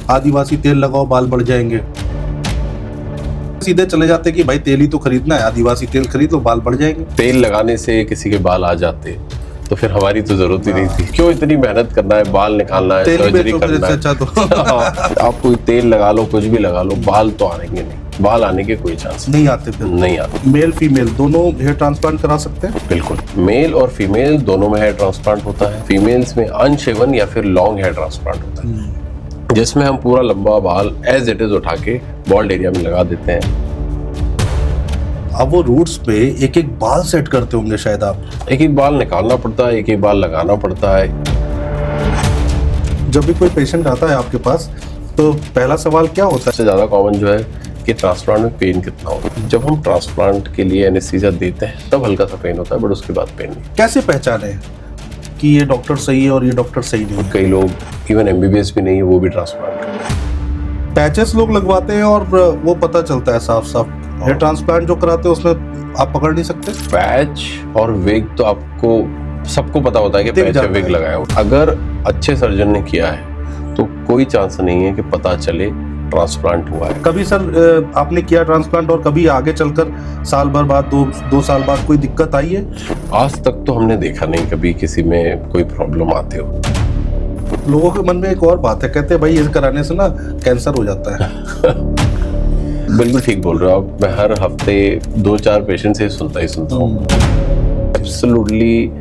आदिवासी तेल लगाओ बाल बढ़ जाएंगे, सीधे चले जाते कि भाई तेल ही तो खरीदना है, आदिवासी तेल खरीद लो बाल बढ़ जाएंगे। तेल लगाने से किसी के बाल आ जाते तो फिर हमारी तो जरूरत ही नहीं थी। क्यों इतनी मेहनत करना है, बाल निकालना है, सर्जरी करना है। अच्छा तो आप कोई तेल लगा लो, कुछ भी लगा लो, बाल तो आएंगे नहीं। बाल आने के कोई चांस नहीं आते, फिर नहीं आते। मेल फीमेल दोनों हेयर ट्रांसप्लांट करा सकते हैं? बिल्कुल, मेल और फीमेल दोनों में हेयर ट्रांसप्लांट होता है। फीमेल्स में अनशेवन या फिर लॉन्ग हेयर ट्रांसप्लांट होता है, जिसमें हम पूरा लंबा बाल एज इट इज उठा के बॉल्ड एरिया में लगा देते हैं। अब वो रूट्स पे एक एक बाल सेट करते होंगे शायद आप? एक एक बाल निकालना पड़ता है, एक एक बाल लगाना पड़ता है। जब भी कोई पेशेंट आता है आपके पास तो पहला सवाल क्या होता है? सबसे ज्यादा कॉमन जो है कि ट्रांसप्लांट में पेन कितना होता है। जब हम ट्रांसप्लांट के लिए एनेस्थीसिया देते हैं तब हल्का सा पेन होता है, बट उसके बाद पेन नहीं। कैसे पहचाने कि ये डॉक्टर सही है और ये डॉक्टर सही नहीं है? कई लोग इवन एमबीबीएस भी नहीं है, वो भी ट्रांसप्लांट। पैचेस लोग लगवाते हैं और वो पता चलता है साफ साफ। हेयर ट्रांसप्लांट जो कराते हैं उसमें आप पकड़ नहीं सकते। पैच और विग तो आपको सबको पता होता है कि पैच और विग लगाया हो। अगर अच्छे सर्जन ने किया है तो कोई चांस नहीं है कि पता चले ट्रांसप्लांट हुआ है। कभी सर आपने किया ट्रांसप्लांट और कभी आगे चलकर साल भर बाद, दो साल बाद कोई दिक्कत आई है? आज तक तो हमने देखा नहीं कभी किसी में कोई प्रॉब्लम आते हो। लोगों के मन में एक और बात है, कहते हैं भाई ये कराने से ना कैंसर हो जाता है। बिल्कुल ठीक बोल रहे हो आप। मैं हर हफ्ते 2-4 पेशेंट से सुनता हूँ। Absolutely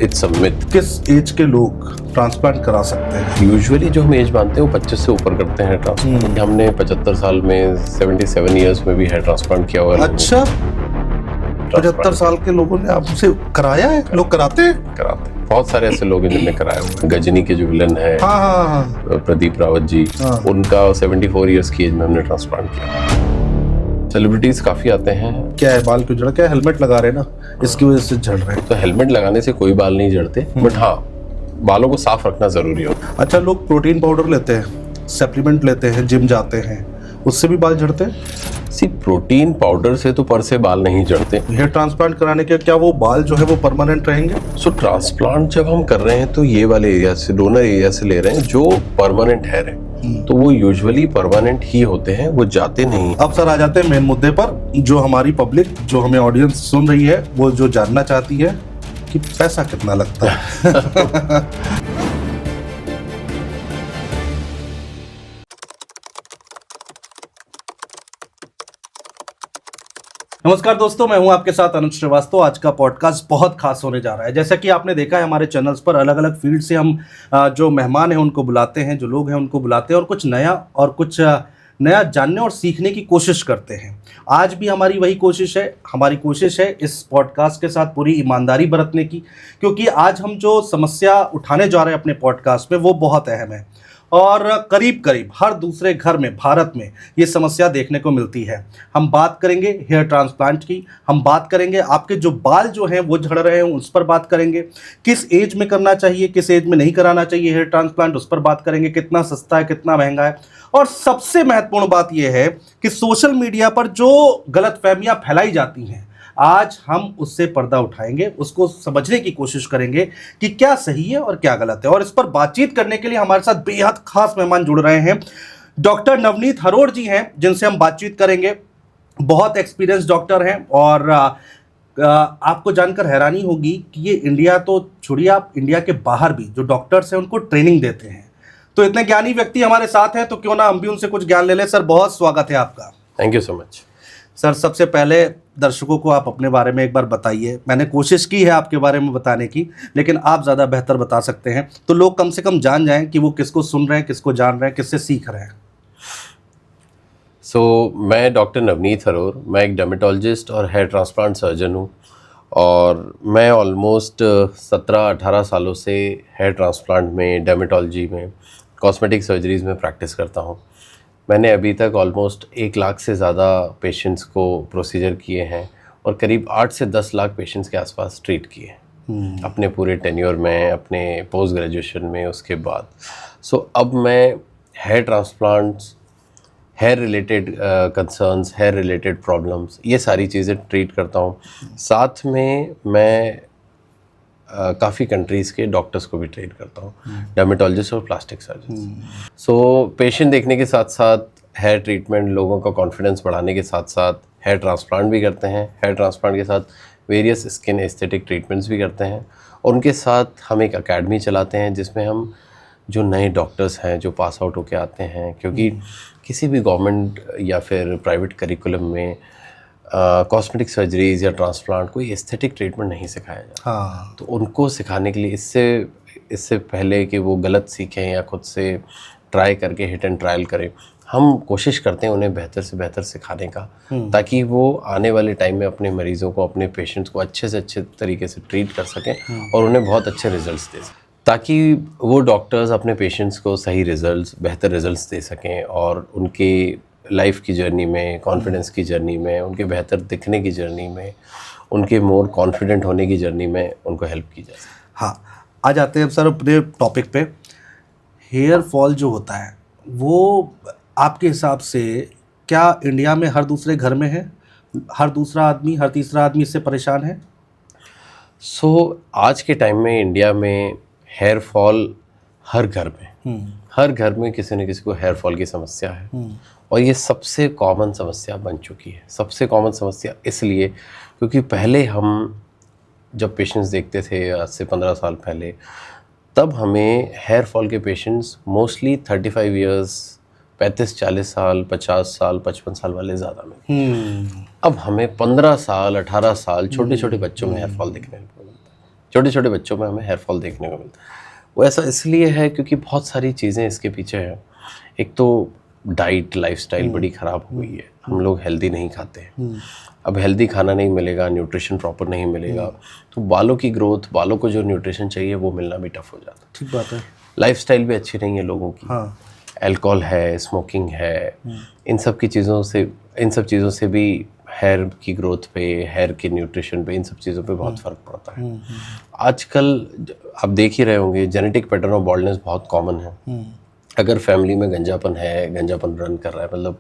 it's a myth. किस एज के लोग ट्रांसप्लांट करा सकते हैं? यूजुअली जो हम एज मानते हैं वो 25 से ऊपर करते हैं ट्रांसप्लांट। हमने 75 साल में 77 इयर्स में भी हेयर ट्रांसप्लांट किया हुआ है। अच्छा, 75 साल के लोगों ने आपसे कराया है? लोग कराते हैं? कराते हैं। बहुत सारे ऐसे लोग हैं जिन्होंने कराया हुआ है। गजनी के जो विलन है, हाँ। प्रदीप रावत जी, उनका 74 इयर्स की एज में हमने ट्रांसप्लांट किया। सेलिब्रिटीज काफी आते हैं। क्या है, बाल क्यों झड़? क्या हेलमेट लगा रहे हैं ना, इसकी वजह से झड़ रहे हैं। तो हेलमेट लगाने से कोई बाल नहीं झड़ते, बट हाँ बालों को साफ रखना जरूरी होता है। अच्छा, लोग प्रोटीन पाउडर लेते हैं, सप्लीमेंट लेते हैं, जिम जाते हैं, उससे भी बाल झड़ते हैं? प्रोटीन पाउडर से तो पर से बाल नहीं झड़ते। हेयर ट्रांसप्लांट कराने के क्या वो बाल जो है वो परमानेंट रहेंगे? ट्रांसप्लांट जब हम कर रहे हैं तो ये वाले एरिया से, डोनर एरिया से ले रहे हैं जो परमानेंट हेयर है, तो वो यूजुअली परमानेंट ही होते हैं, वो जाते नहीं। अब सर आ जाते हैं मेन मुद्दे पर, जो हमारी पब्लिक, जो हमें ऑडियंस सुन रही है, वो जो जानना चाहती है कि पैसा कितना लगता है। नमस्कार दोस्तों, मैं हूं आपके साथ अनुज श्रीवास्तव। आज का पॉडकास्ट बहुत खास होने जा रहा है। जैसा कि आपने देखा है हमारे चैनल्स पर अलग अलग फील्ड से हम जो मेहमान हैं उनको बुलाते हैं, जो लोग हैं उनको बुलाते हैं और कुछ नया जानने और सीखने की कोशिश करते हैं। आज भी हमारी वही कोशिश है। हमारी कोशिश है इस पॉडकास्ट के साथ पूरी ईमानदारी बरतने की, क्योंकि आज हम जो समस्या उठाने जा रहे हैं अपने पॉडकास्ट में वो बहुत अहम है और करीब करीब हर दूसरे घर में भारत में ये समस्या देखने को मिलती है। हम बात करेंगे हेयर ट्रांसप्लांट की, हम बात करेंगे आपके जो बाल जो हैं वो झड़ रहे हैं उस पर बात करेंगे, किस एज में करना चाहिए, किस एज में नहीं कराना चाहिए हेयर ट्रांसप्लांट, उस पर बात करेंगे, कितना सस्ता है, कितना महंगा है। और सबसे महत्वपूर्ण बात यह है कि सोशल मीडिया पर जो गलतफहमियां फैलाई जाती हैं, आज हम उससे पर्दा उठाएंगे, उसको समझने की कोशिश करेंगे कि क्या सही है और क्या गलत है। और इस पर बातचीत करने के लिए हमारे साथ बेहद खास मेहमान जुड़ रहे हैं। डॉक्टर नवनीत हरोड़ जी हैं जिनसे हम बातचीत करेंगे। बहुत एक्सपीरियंस डॉक्टर हैं और आपको जानकर हैरानी होगी कि ये इंडिया तो छोड़िए, आप इंडिया के बाहर भी जो डॉक्टर्स हैं उनको ट्रेनिंग देते हैं। तो इतने ज्ञानी व्यक्ति हमारे साथ हैं तो क्यों ना हम भी उनसे कुछ ज्ञान ले लें। सर बहुत स्वागत है आपका। Thank you so much. Sir सबसे पहले दर्शकों को आप अपने बारे में एक बार बताइए। मैंने कोशिश की है आपके बारे में बताने की, लेकिन आप ज़्यादा बेहतर बता सकते हैं, तो लोग कम से कम जान जाएं कि वो किसको सुन रहे हैं, किसको जान रहे हैं, किससे सीख रहे हैं। मैं डॉक्टर नवनीत हरोड़, मैं एक डर्मेटोलॉजिस्ट और हेयर ट्रांसप्लांट सर्जन हूँ और मैं ऑलमोस्ट 17-18 सालों से हेयर ट्रांसप्लांट में, डर्मेटोलॉजी में, कॉस्मेटिक सर्जरीज में प्रैक्टिस करता हूँ। मैंने अभी तक ऑलमोस्ट 1 लाख से ज़्यादा पेशेंट्स को प्रोसीजर किए हैं और करीब 8 से 10 लाख पेशेंट्स के आसपास ट्रीट किए हैं अपने पूरे टेन्योर में, अपने पोस्ट ग्रेजुएशन में, उसके बाद। अब मैं hair transplants, hair related concerns, hair related problems, ये सारी चीज़ें ट्रीट करता हूँ। साथ में मैं काफ़ी कंट्रीज़ के डॉक्टर्स को भी ट्रेन करता हूँ, डर्मेटोलॉजिस्ट और प्लास्टिक सर्जन। सो पेशेंट देखने के साथ साथ हेयर ट्रीटमेंट, लोगों का कॉन्फिडेंस बढ़ाने के साथ साथ हेयर ट्रांसप्लांट भी करते हैं। हेयर ट्रांसप्लांट के साथ वेरियस स्किन एस्थेटिक ट्रीटमेंट्स भी करते हैं, और उनके साथ हम एक अकेडमी चलाते हैं जिसमें हम जो नए डॉक्टर्स हैं जो पास आउट होके आते हैं, क्योंकि किसी भी गवर्नमेंट या फिर प्राइवेट करिकुलम में कॉस्मेटिक सर्जरीज या ट्रांसप्लांट कोई एस्थेटिक ट्रीटमेंट नहीं सिखाया जाता। हाँ, तो उनको सिखाने के लिए इससे पहले कि वो गलत सीखें या खुद से ट्राई करके हिट एंड ट्रायल करें, हम कोशिश करते हैं उन्हें बेहतर से बेहतर सिखाने का, ताकि वो आने वाले टाइम में अपने मरीज़ों को, अपने पेशेंट्स को अच्छे से अच्छे तरीके से ट्रीट कर सकें और उन्हें बहुत अच्छे रिजल्ट्स दे सकें, ताकि वो डॉक्टर्स अपने पेशेंट्स को सही रिजल्ट्स, बेहतर रिजल्ट्स दे सकें और उनकी लाइफ की जर्नी में, कॉन्फिडेंस की जर्नी में, उनके बेहतर दिखने की जर्नी में, उनके मोर कॉन्फिडेंट होने की जर्नी में उनको हेल्प की जाए। हाँ, आ जाते हैं अब सर अपने टॉपिक पे। हेयर फॉल जो होता है वो आपके हिसाब से क्या इंडिया में हर दूसरे घर में है? हर दूसरा आदमी, हर तीसरा आदमी इससे परेशान है? आज के टाइम में इंडिया में हेयर फॉल हर घर में, हर घर में किसी न किसी को हेयर फॉल की समस्या है, और ये सबसे कॉमन समस्या बन चुकी है। सबसे कॉमन समस्या इसलिए क्योंकि पहले हम जब पेशेंट्स देखते थे आज से 15 साल पहले, तब हमें हेयर फॉल के पेशेंट्स मोस्टली 35 इयर्स, 35-40 साल, 50 साल, 55 साल वाले ज़्यादा मिलते। अब हमें 15 साल, 18 साल छोटे छोटे बच्चों में हेयर फॉल देखने को मिलता है। छोटे छोटे बच्चों में हमें हेयर फॉल देखने को मिलता है। वो ऐसा इसलिए है क्योंकि बहुत सारी चीज़ें इसके पीछे हैं। एक तो डाइट, लाइफस्टाइल बड़ी ख़राब हो गई है। हम लोग हेल्दी नहीं खाते हैं। अब हेल्दी खाना नहीं मिलेगा, न्यूट्रिशन प्रॉपर नहीं मिलेगा, तो बालों की ग्रोथ, बालों को जो न्यूट्रिशन चाहिए वो मिलना भी टफ हो जाता है। ठीक बात है। लाइफस्टाइल भी अच्छी नहीं है लोगों की। हाँ, अल्कोहल है, स्मोकिंग है, इन सब चीज़ों से भी हेयर की ग्रोथ पे, हेयर के न्यूट्रिशन पे, इन सब चीज़ों पे बहुत फ़र्क पड़ता है। आजकल आप देख ही रहे होंगे, जेनेटिक पैटर्न ऑफ बॉल्डनेस बहुत कॉमन है। अगर फैमिली में गंजापन है, गंजापन रन कर रहा है, मतलब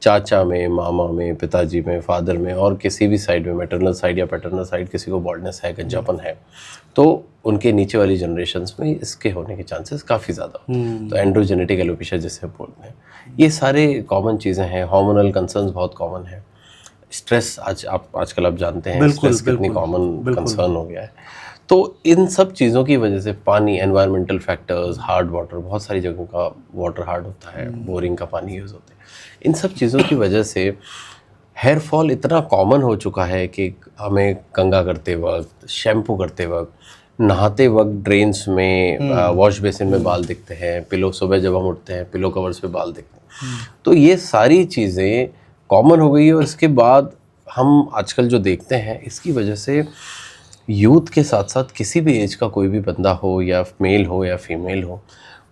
चाचा में, मामा में, पिताजी में, फादर में, और किसी भी साइड में, मैटरनल साइड या पैटर्नल साइड, किसी को बॉल्डनेस है, गंजापन है, तो उनके नीचे वाली जनरेशंस में इसके होने के चांसेस काफ़ी ज़्यादा होते हैं। तो एंड्रोजेनेटिक एलोपेशिया जिसे बोलते हैं, ये सारे कॉमन चीज़ें हैं। हार्मोनल कंसर्न्स बहुत कॉमन है। स्ट्रेस आजकल आप जानते हैं स्ट्रेस कितनी कॉमन कंसर्न हो गया है। तो इन सब चीज़ों की वजह से पानी, एनवायरमेंटल फैक्टर्स, हार्ड वाटर, बहुत सारी जगहों का वाटर हार्ड होता है, बोरिंग का पानी यूज़ होता है, इन सब चीज़ों की वजह से हेयर फॉल इतना कॉमन हो चुका है कि हमें कंघा करते वक्त, शैम्पू करते वक्त, नहाते वक्त ड्रेन्स में, वॉश बेसिन में बाल दिखते हैं, पिलो, सुबह जब हम उठते हैं पिलो कवर्स पे बाल दिखते हैं। तो ये सारी चीज़ें कॉमन हो गई है, और इसके बाद हम आजकल जो देखते हैं, इसकी वजह से यूथ के साथ साथ किसी भी एज का कोई भी बंदा हो, या मेल हो या फीमेल हो,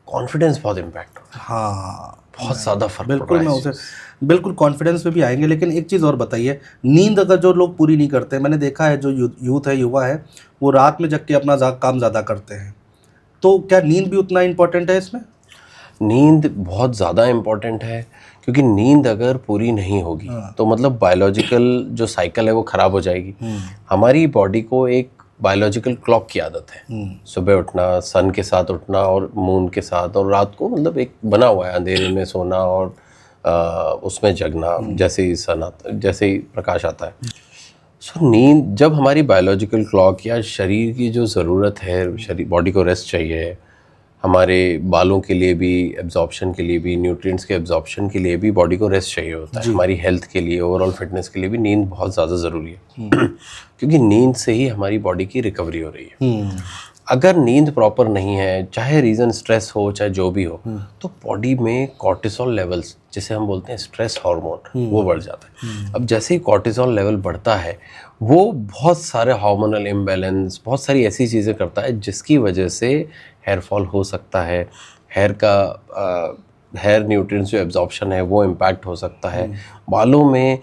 कॉन्फिडेंस बहुत इम्पैक्ट होता है। हाँ, बहुत ज़्यादा फर्क बिल्कुल। पड़ रहा मैं है उसे बिल्कुल कॉन्फिडेंस पे भी आएंगे, लेकिन एक चीज़ और बताइए, नींद अगर जो लोग पूरी नहीं करते, मैंने देखा है जो यूथ है, युवा है, वो रात में जग के अपना काम ज़्यादा करते हैं, तो क्या नींद भी उतना इम्पोर्टेंट है इसमें? नींद बहुत ज़्यादा इम्पॉर्टेंट है, क्योंकि नींद अगर पूरी नहीं होगी तो मतलब बायोलॉजिकल जो साइकिल है वो ख़राब हो जाएगी। हमारी बॉडी को एक बायोलॉजिकल क्लॉक की आदत है, सुबह उठना, सन के साथ उठना और मून के साथ, और रात को मतलब एक बना हुआ है अंधेरे में सोना और उसमें जगना, जैसे ही सन आता, जैसे ही प्रकाश आता है। सो नींद, जब हमारी बायोलॉजिकल क्लॉक या शरीर की जो ज़रूरत है, शरीर, बॉडी को रेस्ट चाहिए, हमारे बालों के लिए भी, एब्जॉर्प्शन के लिए भी, न्यूट्रिएंट्स के एब्जॉर्प्शन के लिए भी बॉडी को रेस्ट चाहिए होता है। हमारी हेल्थ के लिए, ओवरऑल फिटनेस के लिए भी नींद बहुत ज़्यादा ज़रूरी है क्योंकि नींद से ही हमारी बॉडी की रिकवरी हो रही है। अगर नींद प्रॉपर नहीं है, चाहे रीज़न स्ट्रेस हो, चाहे जो भी हो, तो बॉडी में कॉर्टिसोल लेवल्स, जिसे हम बोलते हैं स्ट्रेस हार्मोन, वो बढ़ जाता है। अब जैसे ही कॉर्टिसोल लेवल बढ़ता है, वो बहुत सारे हार्मोनल इम्बैलेंस, बहुत सारी ऐसी चीज़ें करता है जिसकी वजह से हेयर फॉल हो सकता है, हेयर न्यूट्रिएंट्स जो एब्जॉर्प्शन है वो इम्पैक्ट हो सकता है, बालों में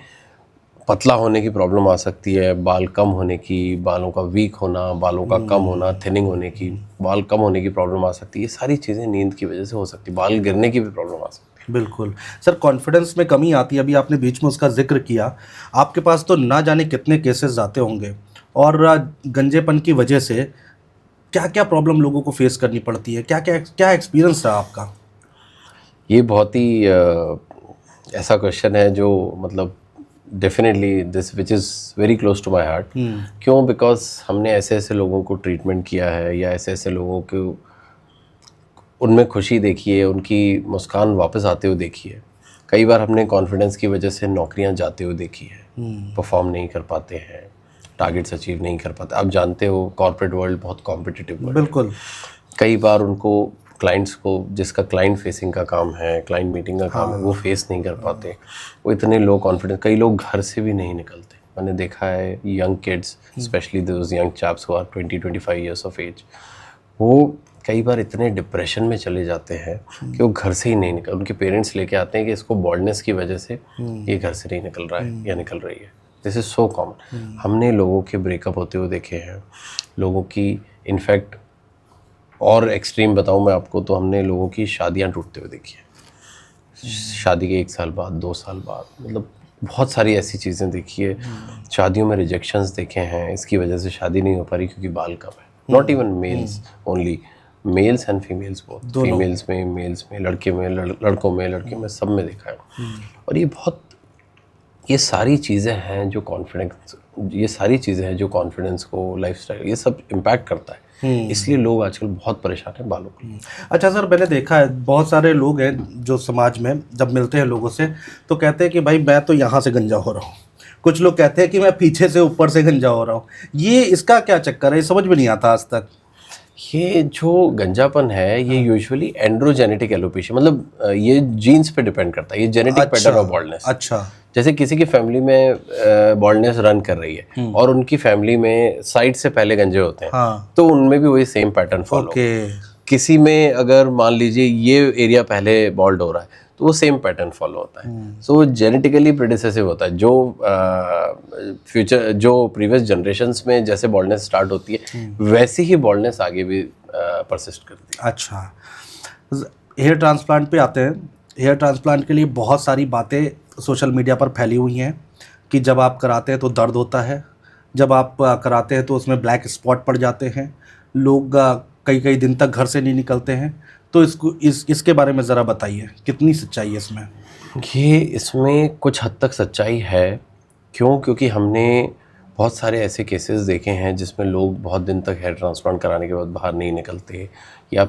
पतला होने की प्रॉब्लम आ सकती है, बाल कम होने की, बालों का वीक होना, बालों का कम होना, थिनिंग होने की, बाल कम होने की प्रॉब्लम आ सकती है। ये सारी चीज़ें नींद की वजह से हो सकती है, बाल गिरने की भी प्रॉब्लम आ सकती है। बिल्कुल सर, कॉन्फिडेंस में कमी आती है, अभी आपने बीच में उसका जिक्र किया। आपके पास तो ना जाने कितने केसेस आते होंगे, और गंजेपन की वजह से क्या क्या प्रॉब्लम लोगों को फेस करनी पड़ती है, क्या क्या क्या एक्सपीरियंस रहा आपका? ये बहुत ही ऐसा क्वेश्चन है जो मतलब definitely this which is very close to my heart. क्यों? बिकॉज हमने ऐसे ऐसे लोगों को ट्रीटमेंट किया है या ऐसे ऐसे लोगों को उनमें खुशी देखी है, उनकी मुस्कान वापस आते हुए देखी है। कई बार हमने कॉन्फिडेंस की वजह से नौकरियां जाते हुए देखी है, परफॉर्म नहीं कर पाते हैं, टारगेट्स अचीव नहीं कर पाते। आप जानते हो कॉर्पोरेट वर्ल्ड बहुत कॉम्पिटिटिव वर्ल्ड। बिल्कुल। कई बार उनको क्लाइंट्स को, जिसका क्लाइंट फेसिंग का काम है, क्लाइंट मीटिंग का काम है, वो फेस नहीं कर पाते। वो इतने लो कॉन्फिडेंस, कई लोग घर से भी नहीं निकलते। मैंने देखा है young kids, specially those young chaps who are 20-25 years of age, वो कई बार इतने डिप्रेशन में चले जाते हैं कि वो घर से ही नहीं निकल, उनके पेरेंट्स लेके आते हैं कि इसको बॉल्डनेस की वजह से ये घर से नहीं निकल रहा है या निकल रही है। This is so common. हमने लोगों के ब्रेकअप होते हुए देखे हैं, लोगों की, इनफैक्ट और एक्सट्रीम बताऊं मैं आपको तो हमने लोगों की शादियां टूटते हुए देखी है। शादी के 1 साल बाद, 2 साल बाद, मतलब बहुत सारी ऐसी चीज़ें देखी है। शादियों में रिजेक्शंस देखे हैं, इसकी वजह से शादी नहीं हो पा रही क्योंकि बाल कम है। Not even males only, males and females both, females में, मेल्स में, लड़के में, लड़कों में, लड़के में, सब में देखा है। और ये सारी चीज़ें हैं जो कॉन्फिडेंस को, लाइफस्टाइल, ये सब इम्पैक्ट करता है। इसलिए लोग आजकल बहुत परेशान हैं बालों के लिए। अच्छा सर, मैंने देखा है बहुत सारे लोग हैं जो समाज में जब मिलते हैं लोगों से तो कहते हैं कि भाई मैं तो यहाँ से गंजा हो रहा हूँ, कुछ लोग कहते हैं कि मैं पीछे से ऊपर से गंजा हो रहा हूँ। ये इसका क्या चक्कर है, ये समझ में नहीं आता आज तक। ये जो गंजापन है ये यूजुअली एंड्रोजेनेटिक एलोपेशिया, मतलब ये जीन्स पे डिपेंड करता है, ये जेनेटिक पैटर्न ऑफ बॉल्डनेस। अच्छा। जैसे किसी की फैमिली में बॉल्डनेस रन कर रही है और उनकी फैमिली में साइड से पहले गंजे होते हैं, तो उनमें भी वही सेम पैटर्न फॉलो। किसी में अगर मान लीजिए ये एरिया पहले बॉल्ड हो रहा है तो वो सेम पैटर्न फॉलो होता है। सो जेनेटिकली प्रेडिसेसिव होता है। जो प्रीवियस जनरेशंस में जैसे बॉल्डनेस स्टार्ट होती है वैसी ही बॉल्डनेस आगे भी परसिस्ट करती है। अच्छा, हेयर ट्रांसप्लांट पे आते हैं। हेयर ट्रांसप्लांट के लिए बहुत सारी बातें सोशल मीडिया पर फैली हुई हैं कि जब आप कराते हैं तो दर्द होता है, जब आप कराते हैं तो उसमें ब्लैक स्पॉट पड़ जाते हैं, लोग कई दिन तक घर से नहीं निकलते हैं। तो इसके बारे में ज़रा बताइए, कितनी सच्चाई है इसमें? इसमें कुछ हद तक सच्चाई है। क्यों? क्योंकि हमने बहुत सारे ऐसे केसेस देखे हैं जिसमें लोग बहुत दिन तक हेयर ट्रांसप्लांट कराने के बाद बाहर नहीं निकलते, या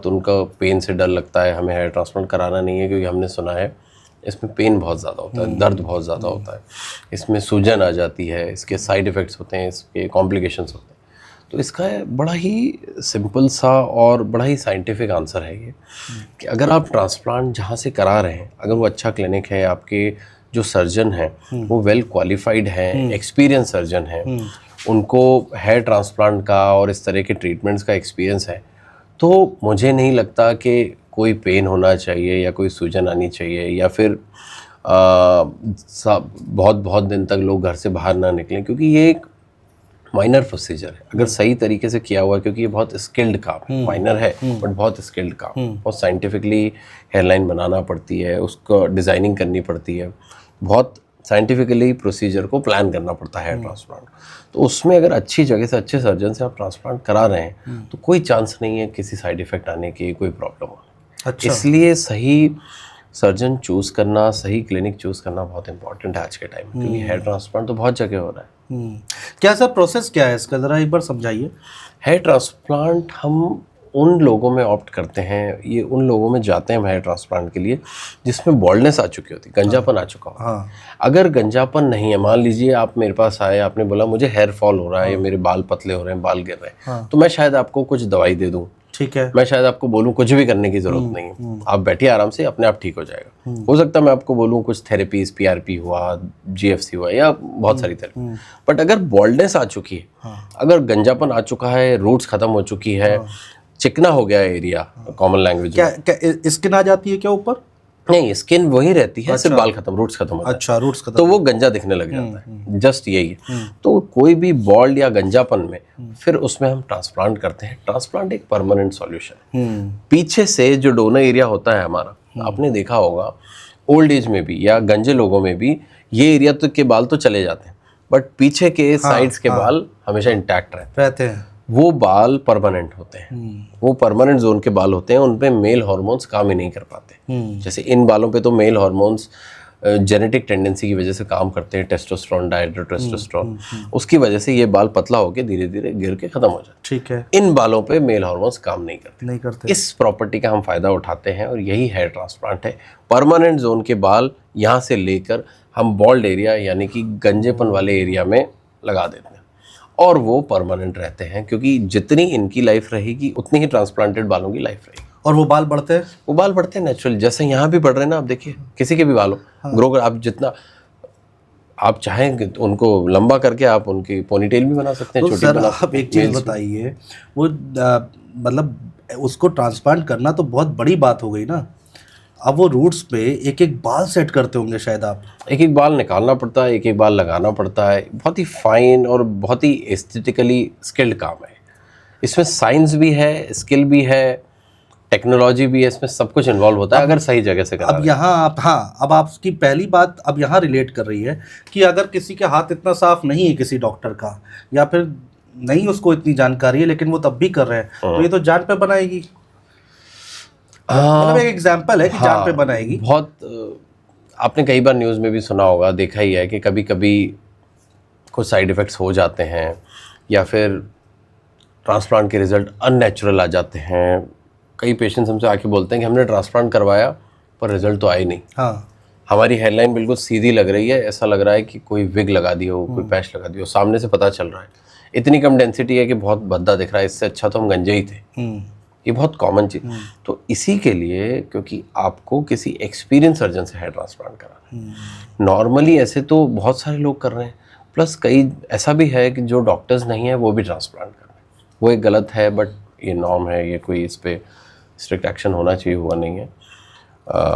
उनका पेन से डर लगता है, हमें हेयर ट्रांसप्लांट कराना नहीं है क्योंकि हमने सुना है इसमें पेन बहुत ज़्यादा होता है, दर्द बहुत ज़्यादा होता है, इसमें सूजन आ जाती है, इसके साइड इफ़ेक्ट्स होते हैं, इसके कॉम्प्लिकेशंस होते हैं। तो इसका बड़ा ही सिंपल सा और बड़ा ही साइंटिफिक आंसर है ये कि अगर आप ट्रांसप्लांट जहाँ से करा रहे हैं, अगर वो अच्छा क्लिनिक है, आपके जो सर्जन हैं वो वेल क्वालिफाइड हैं, एक्सपीरियंस सर्जन हैं, उनको हेयर ट्रांसप्लांट का और इस तरह के ट्रीटमेंट्स का एक्सपीरियंस है, तो मुझे नहीं लगता कि कोई पेन होना चाहिए या कोई सूजन आनी चाहिए या फिर बहुत दिन तक लोग घर से बाहर ना निकलें, क्योंकि ये एक माइनर प्रोसीजर है अगर सही तरीके से किया हुआ है। क्योंकि ये बहुत स्किल्ड काम है, माइनर है बट बहुत स्किल्ड काम, बहुत साइंटिफिकली हेयरलाइन बनाना पड़ती है, उसको डिज़ाइनिंग करनी पड़ती है, बहुत साइंटिफिकली प्रोसीजर को प्लान करना पड़ता है ट्रांसप्लांट। तो उसमें अगर अच्छी जगह से, अच्छे सर्जन से आप ट्रांसप्लांट करा रहे हैं तो कोई चांस नहीं है किसी साइड इफ़ेक्ट आने की, कोई प्रॉब्लम होने। अच्छा। इसलिए सही सर्जन चूज़ करना, सही क्लिनिक चूज़ करना बहुत इंपॉर्टेंट है आज के टाइम में, क्योंकि हेयर ट्रांसप्लांट तो बहुत जगह हो रहा है। क्या सर प्रोसेस क्या है इसका, ज़रा एक बार समझाइए। हेयर ट्रांसप्लांट हम उन लोगों में ऑप्ट करते हैं, ये उन लोगों में जाते हैं हेयर ट्रांसप्लांट के लिए जिसमें बॉल्डनेस आ चुकी होती, गंजापन आ चुका हो। अगर गंजापन नहीं है, मान लीजिए आप मेरे पास आए, आपने बोला मुझे हेयर फॉल हो रहा है या मेरे बाल पतले हो रहे हैं, बाल गिर रहे हैं, तो मैं शायद आपको कुछ दवाई दे दूँ, ठीक है, मैं शायद आपको बोलूँ कुछ भी करने की जरूरत नहीं है, आप बैठिए आराम से, अपने आप ठीक हो जाएगा। हो सकता है मैं आपको बोलूँ कुछ थेरेपीज, PRP हुआ, GFC हुआ, या बहुत सारी थेरेपी। बट अगर बॉल्डनेस आ चुकी है, अगर गंजापन आ चुका है, रूट्स खत्म हो चुकी है, चिकना हो गया एरिया, कॉमन लैंग्वेज क्या स्किन आ जाती है क्या ऊपर? नहीं, स्किन वही रहती है, सिर्फ बाल खत्म, रूट्स खत्म हो जाते हैं। अच्छा, रूट्स खत्म, तो वो गंजा दिखने लग जाता है, जस्ट यही है। तो कोई भी बॉल्ड या गंजापन में फिर उसमें हम ट्रांसप्लांट करते हैं। ट्रांसप्लांट एक परमानेंट सॉल्यूशन है। पीछे से जो डोनर एरिया होता है हमारा, आपने देखा होगा ओल्ड एज में भी या गंजे लोगों में भी ये एरिया तो के बाल तो चले जाते हैं, बट पीछे के साइड्स के बाल हमेशा इंटैक्ट रहते हैं। वो बाल परमानेंट होते हैं, वो परमानेंट जोन के बाल होते हैं, उन पे मेल हार्मोन्स काम ही नहीं कर पाते। जैसे इन बालों पे तो मेल हार्मोन्स जेनेटिक टेंडेंसी की वजह से काम करते हैं, टेस्टोस्टेरोन, डायड्रोटेस्टोस्टेरोन, उसकी वजह से ये बाल पतला होकर धीरे धीरे गिर के खत्म हो जाते हैं। ठीक है। इन बालों पे मेल हार्मोन्स काम नहीं करते। नहीं इस प्रॉपर्टी का हम फायदा उठाते हैं और यही हेयर ट्रांसप्लांट है। परमानेंट जोन के बाल यहाँ से लेकर हम बॉल्ड एरिया यानी कि गंजेपन वाले एरिया में लगा देते हैं और वो परमानेंट रहते हैं, क्योंकि जितनी इनकी लाइफ रहेगी उतनी ही ट्रांसप्लांटेड बालों की लाइफ रहेगी। और वो बाल बढ़ते हैं? वो बाल बढ़ते हैं नेचुरल, जैसे यहाँ भी बढ़ रहे हैं ना, आप देखिए किसी के भी बालों ग्रो कर, आप जितना आप चाहें उनको लंबा करके आप उनकी पोनीटेल भी बना सकते हैं, तो छोटी सर बना आप सकते हैं। एक चीज़ बताइए, वो मतलब उसको ट्रांसप्लांट करना तो बहुत बड़ी बात हो गई ना। अब वो रूट्स पे एक एक बाल सेट करते होंगे शायद आप। एक एक बाल निकालना पड़ता है, एक एक बाल लगाना पड़ता है। बहुत ही फाइन और बहुत ही एस्थेटिकली स्किल्ड काम है। इसमें साइंस भी है, स्किल भी है, टेक्नोलॉजी भी है, इसमें सब कुछ इन्वॉल्व होता है अगर सही जगह से करा। अब यहाँ आप, हाँ, अब आपकी पहली बात अब यहाँ रिलेट कर रही है कि अगर किसी के हाथ इतना साफ नहीं है किसी डॉक्टर का, या फिर नहीं उसको इतनी जानकारी है लेकिन वो तब भी कर रहे हैं, तो ये तो जान पे बनाएगी। मतलब एक एग्जांपल है कि जान पे बनाएगी। बहुत आपने कई बार न्यूज़ में भी सुना होगा, देखा ही है कि कभी कभी कुछ साइड इफ़ेक्ट्स हो जाते हैं या फिर ट्रांसप्लांट के रिज़ल्ट अननेचुरल आ जाते हैं। कई पेशेंट्स हमसे आके बोलते हैं कि हमने ट्रांसप्लांट करवाया पर रिजल्ट तो आई नहीं। हाँ, हमारी हेयरलाइन बिल्कुल सीधी लग रही है, ऐसा लग रहा है कि कोई विग लगा दी हो, कोई पैच लगा दी हो, सामने से पता चल रहा है। इतनी कम डेंसिटी है कि बहुत भद्दा दिख रहा है, इससे अच्छा तो हम गंजे ही थे। ये बहुत कॉमन चीज़। तो इसी के लिए, क्योंकि आपको किसी एक्सपीरियंस सर्जन से हेयर ट्रांसप्लांट करा, नॉर्मली ऐसे तो बहुत सारे लोग कर रहे हैं, प्लस कई ऐसा भी है कि जो डॉक्टर्स नहीं है वो भी ट्रांसप्लांट कर रहे हैं। वो एक गलत है, बट ये नॉर्म है, ये कोई इस पर स्ट्रिक्ट एक्शन होना चाहिए, हुआ नहीं है।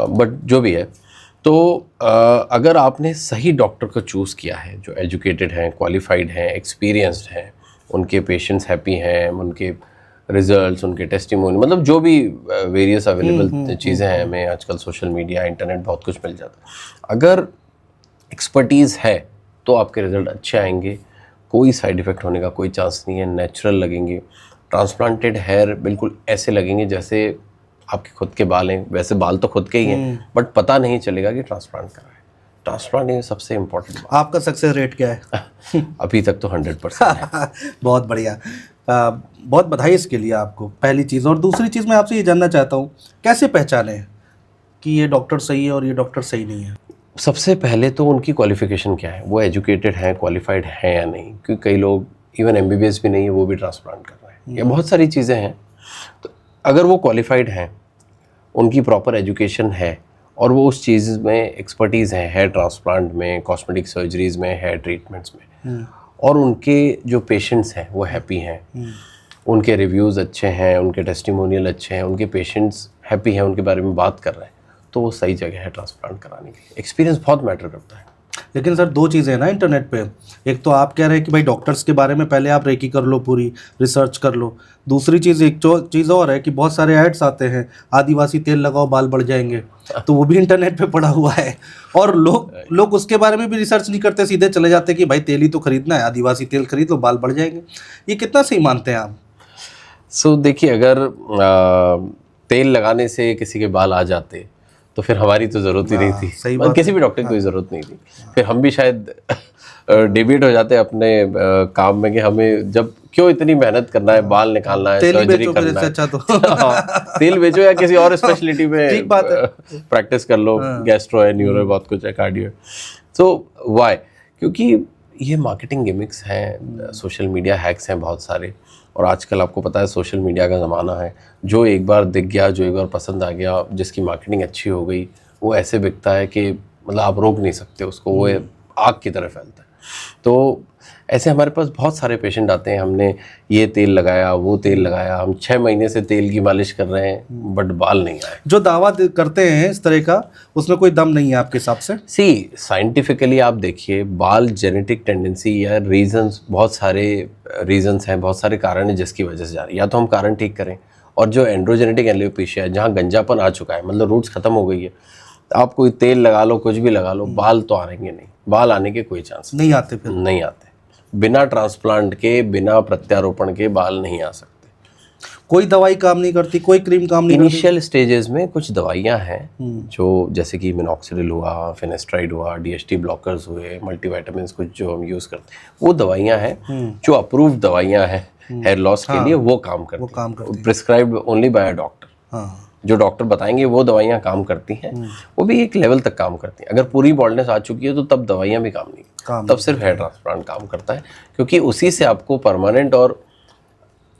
बट जो भी है, तो अगर आपने सही डॉक्टर को चूज़ किया है, जो एजुकेटेड हैं, क्वालिफाइड हैं, एक्सपीरियंस्ड हैं, उनके पेशेंट्स हैप्पी हैं, उनके रिजल्ट्स, उनके टेस्टिमोनी, मतलब जो भी वेरियस अवेलेबल चीज़ें हैं, हमें आजकल सोशल मीडिया, इंटरनेट बहुत कुछ मिल जाता है। अगर एक्सपर्टीज़ है तो आपके रिजल्ट अच्छे आएंगे, कोई साइड इफ़ेक्ट होने का कोई चांस नहीं है, नेचुरल लगेंगे। ट्रांसप्लांटेड हेयर बिल्कुल ऐसे लगेंगे जैसे आपके खुद के बाल हैं, वैसे बाल तो खुद के ही हैं, बट पता नहीं चलेगा कि ट्रांसप्लांट करा है। ट्रांसप्लांट सबसे इम्पोर्टेंट बात। आपका सक्सेस रेट क्या है? अभी तक तो 100% है। बहुत बढ़िया। बहुत बधाई इसके लिए आपको, पहली चीज़। और दूसरी चीज़ मैं आपसे ये जानना चाहता हूँ, कैसे पहचाने कि ये डॉक्टर सही है और ये डॉक्टर सही नहीं है? सबसे पहले तो उनकी क्वालिफिकेशन क्या है, वो एजुकेटेड हैं, क्वालिफाइड हैं या नहीं, क्योंकि कई लोग इवन MBBS भी नहीं है वो भी ट्रांसप्लांट कर रहे हैं। ये बहुत सारी चीज़ें हैं। तो अगर वो क्वालिफाइड हैं, उनकी प्रॉपर एजुकेशन है और वो उस चीज़ में एक्सपर्टीज़ है, हेयर ट्रांसप्लांट में, कॉस्मेटिक सर्जरीज़ में, हेयर ट्रीटमेंट्स में, और उनके जो पेशेंट्स हैं वो हैप्पी हैं, उनके रिव्यूज़ अच्छे हैं, उनके टेस्टिमोनियल अच्छे हैं, उनके पेशेंट्स हैप्पी हैं, उनके बारे में बात कर रहे हैं, तो वो सही जगह है ट्रांसप्लांट कराने के लिए। एक्सपीरियंस बहुत मैटर करता है। लेकिन सर दो चीज़ें हैं ना इंटरनेट पे, एक तो आप कह रहे हैं कि भाई डॉक्टर्स के बारे में पहले आप रेकी कर लो, पूरी रिसर्च कर लो। दूसरी चीज़, एक चीज़ और है कि बहुत सारे एड्स आते हैं, आदिवासी तेल लगाओ बाल बढ़ जाएंगे, तो वो भी इंटरनेट पे पड़ा हुआ है। और लोग उसके बारे में भी रिसर्च नहीं करते, सीधे चले जाते हैं कि भाई तेल ही तो खरीदना है, आदिवासी तेल खरीद लो बाल बढ़ जाएंगे। ये कितना सही मानते हैं आप? देखिए, अगर तेल लगाने से किसी के बाल आ जाते तो फिर हमारी तो ज़रूरत ही नहीं थी, सही बात किसी भी डॉक्टर की कोई ज़रूरत नहीं थी। फिर हम भी शायद डिबेट हो जाते अपने काम में कि हमें जब क्यों इतनी मेहनत करना है, बाल निकालना है, सर्जरी करना है। अच्छा तो तेल बेचो या किसी और स्पेशलिटी में ठीक बात है, प्रैक्टिस कर लो। गैस्ट्रो है, न्यूरो है, बहुत कुछ है, कार्डियो है। So why? क्योंकि ये मार्केटिंग गिमिक्स हैं, सोशल मीडिया हैक्स हैं बहुत सारे, और आजकल आपको पता है सोशल मीडिया का ज़माना है। जो एक बार दिख गया, जो एक बार पसंद आ गया, जिसकी मार्केटिंग अच्छी हो गई, वो ऐसे बिकता है कि मतलब आप रोक नहीं सकते उसको, वो आग की तरह फैलता है। तो ऐसे हमारे पास बहुत सारे पेशेंट आते हैं, हमने ये तेल लगाया, वो तेल लगाया, हम 6 महीने से तेल की मालिश कर रहे हैं, बट बाल नहीं आए। जो दावा करते हैं इस तरह का, उसमें कोई दम नहीं है आपके हिसाब से? साइंटिफिकली आप देखिए, बाल जेनेटिक टेंडेंसी या रीजंस, बहुत सारे रीजंस हैं, बहुत सारे कारण हैं जिसकी वजह से जा रही है। या तो हम कारण ठीक करें, और जो एंड्रोजेनेटिक एलोपेशिया है, जहाँ गंजापन आ चुका है, मतलब रूट्स खत्म हो गई है, आप कोई तेल लगा लो, कुछ भी लगा लो, बाल तो आएंगे नहीं। बाल आने के कोई चांस नहीं आते, फिर नहीं आते। बिना ट्रांसप्लांट के, बिना प्रत्यारोपण के बाल नहीं आ सकते। कोई दवाई काम नहीं करती, कोई क्रीम काम नहीं करती? इनिशियल स्टेजेस में कुछ दवाइयां हैं जो जैसे कि मिनॉक्सिडिल हुआ, फिनेस्ट्राइड हुआ, डीएचटी ब्लॉकर्स हुए, मल्टीविटामिन्स कुछ जो हम यूज़ करते हैं, वो दवाइयां हैं जो अप्रूव्ड दवाइयां हैं हेयर लॉस के लिए, वो काम करती हैं, prescribed only by a doctor. हाँ, जो डॉक्टर बताएंगे वो दवाइयाँ काम करती हैं, वो भी एक लेवल तक काम करती हैं। अगर पूरी बॉल्डनेस आ चुकी है तो तब दवाइयाँ भी काम नहीं, तब सिर्फ हेयर ट्रांसप्लांट काम करता है, क्योंकि उसी से आपको परमानेंट और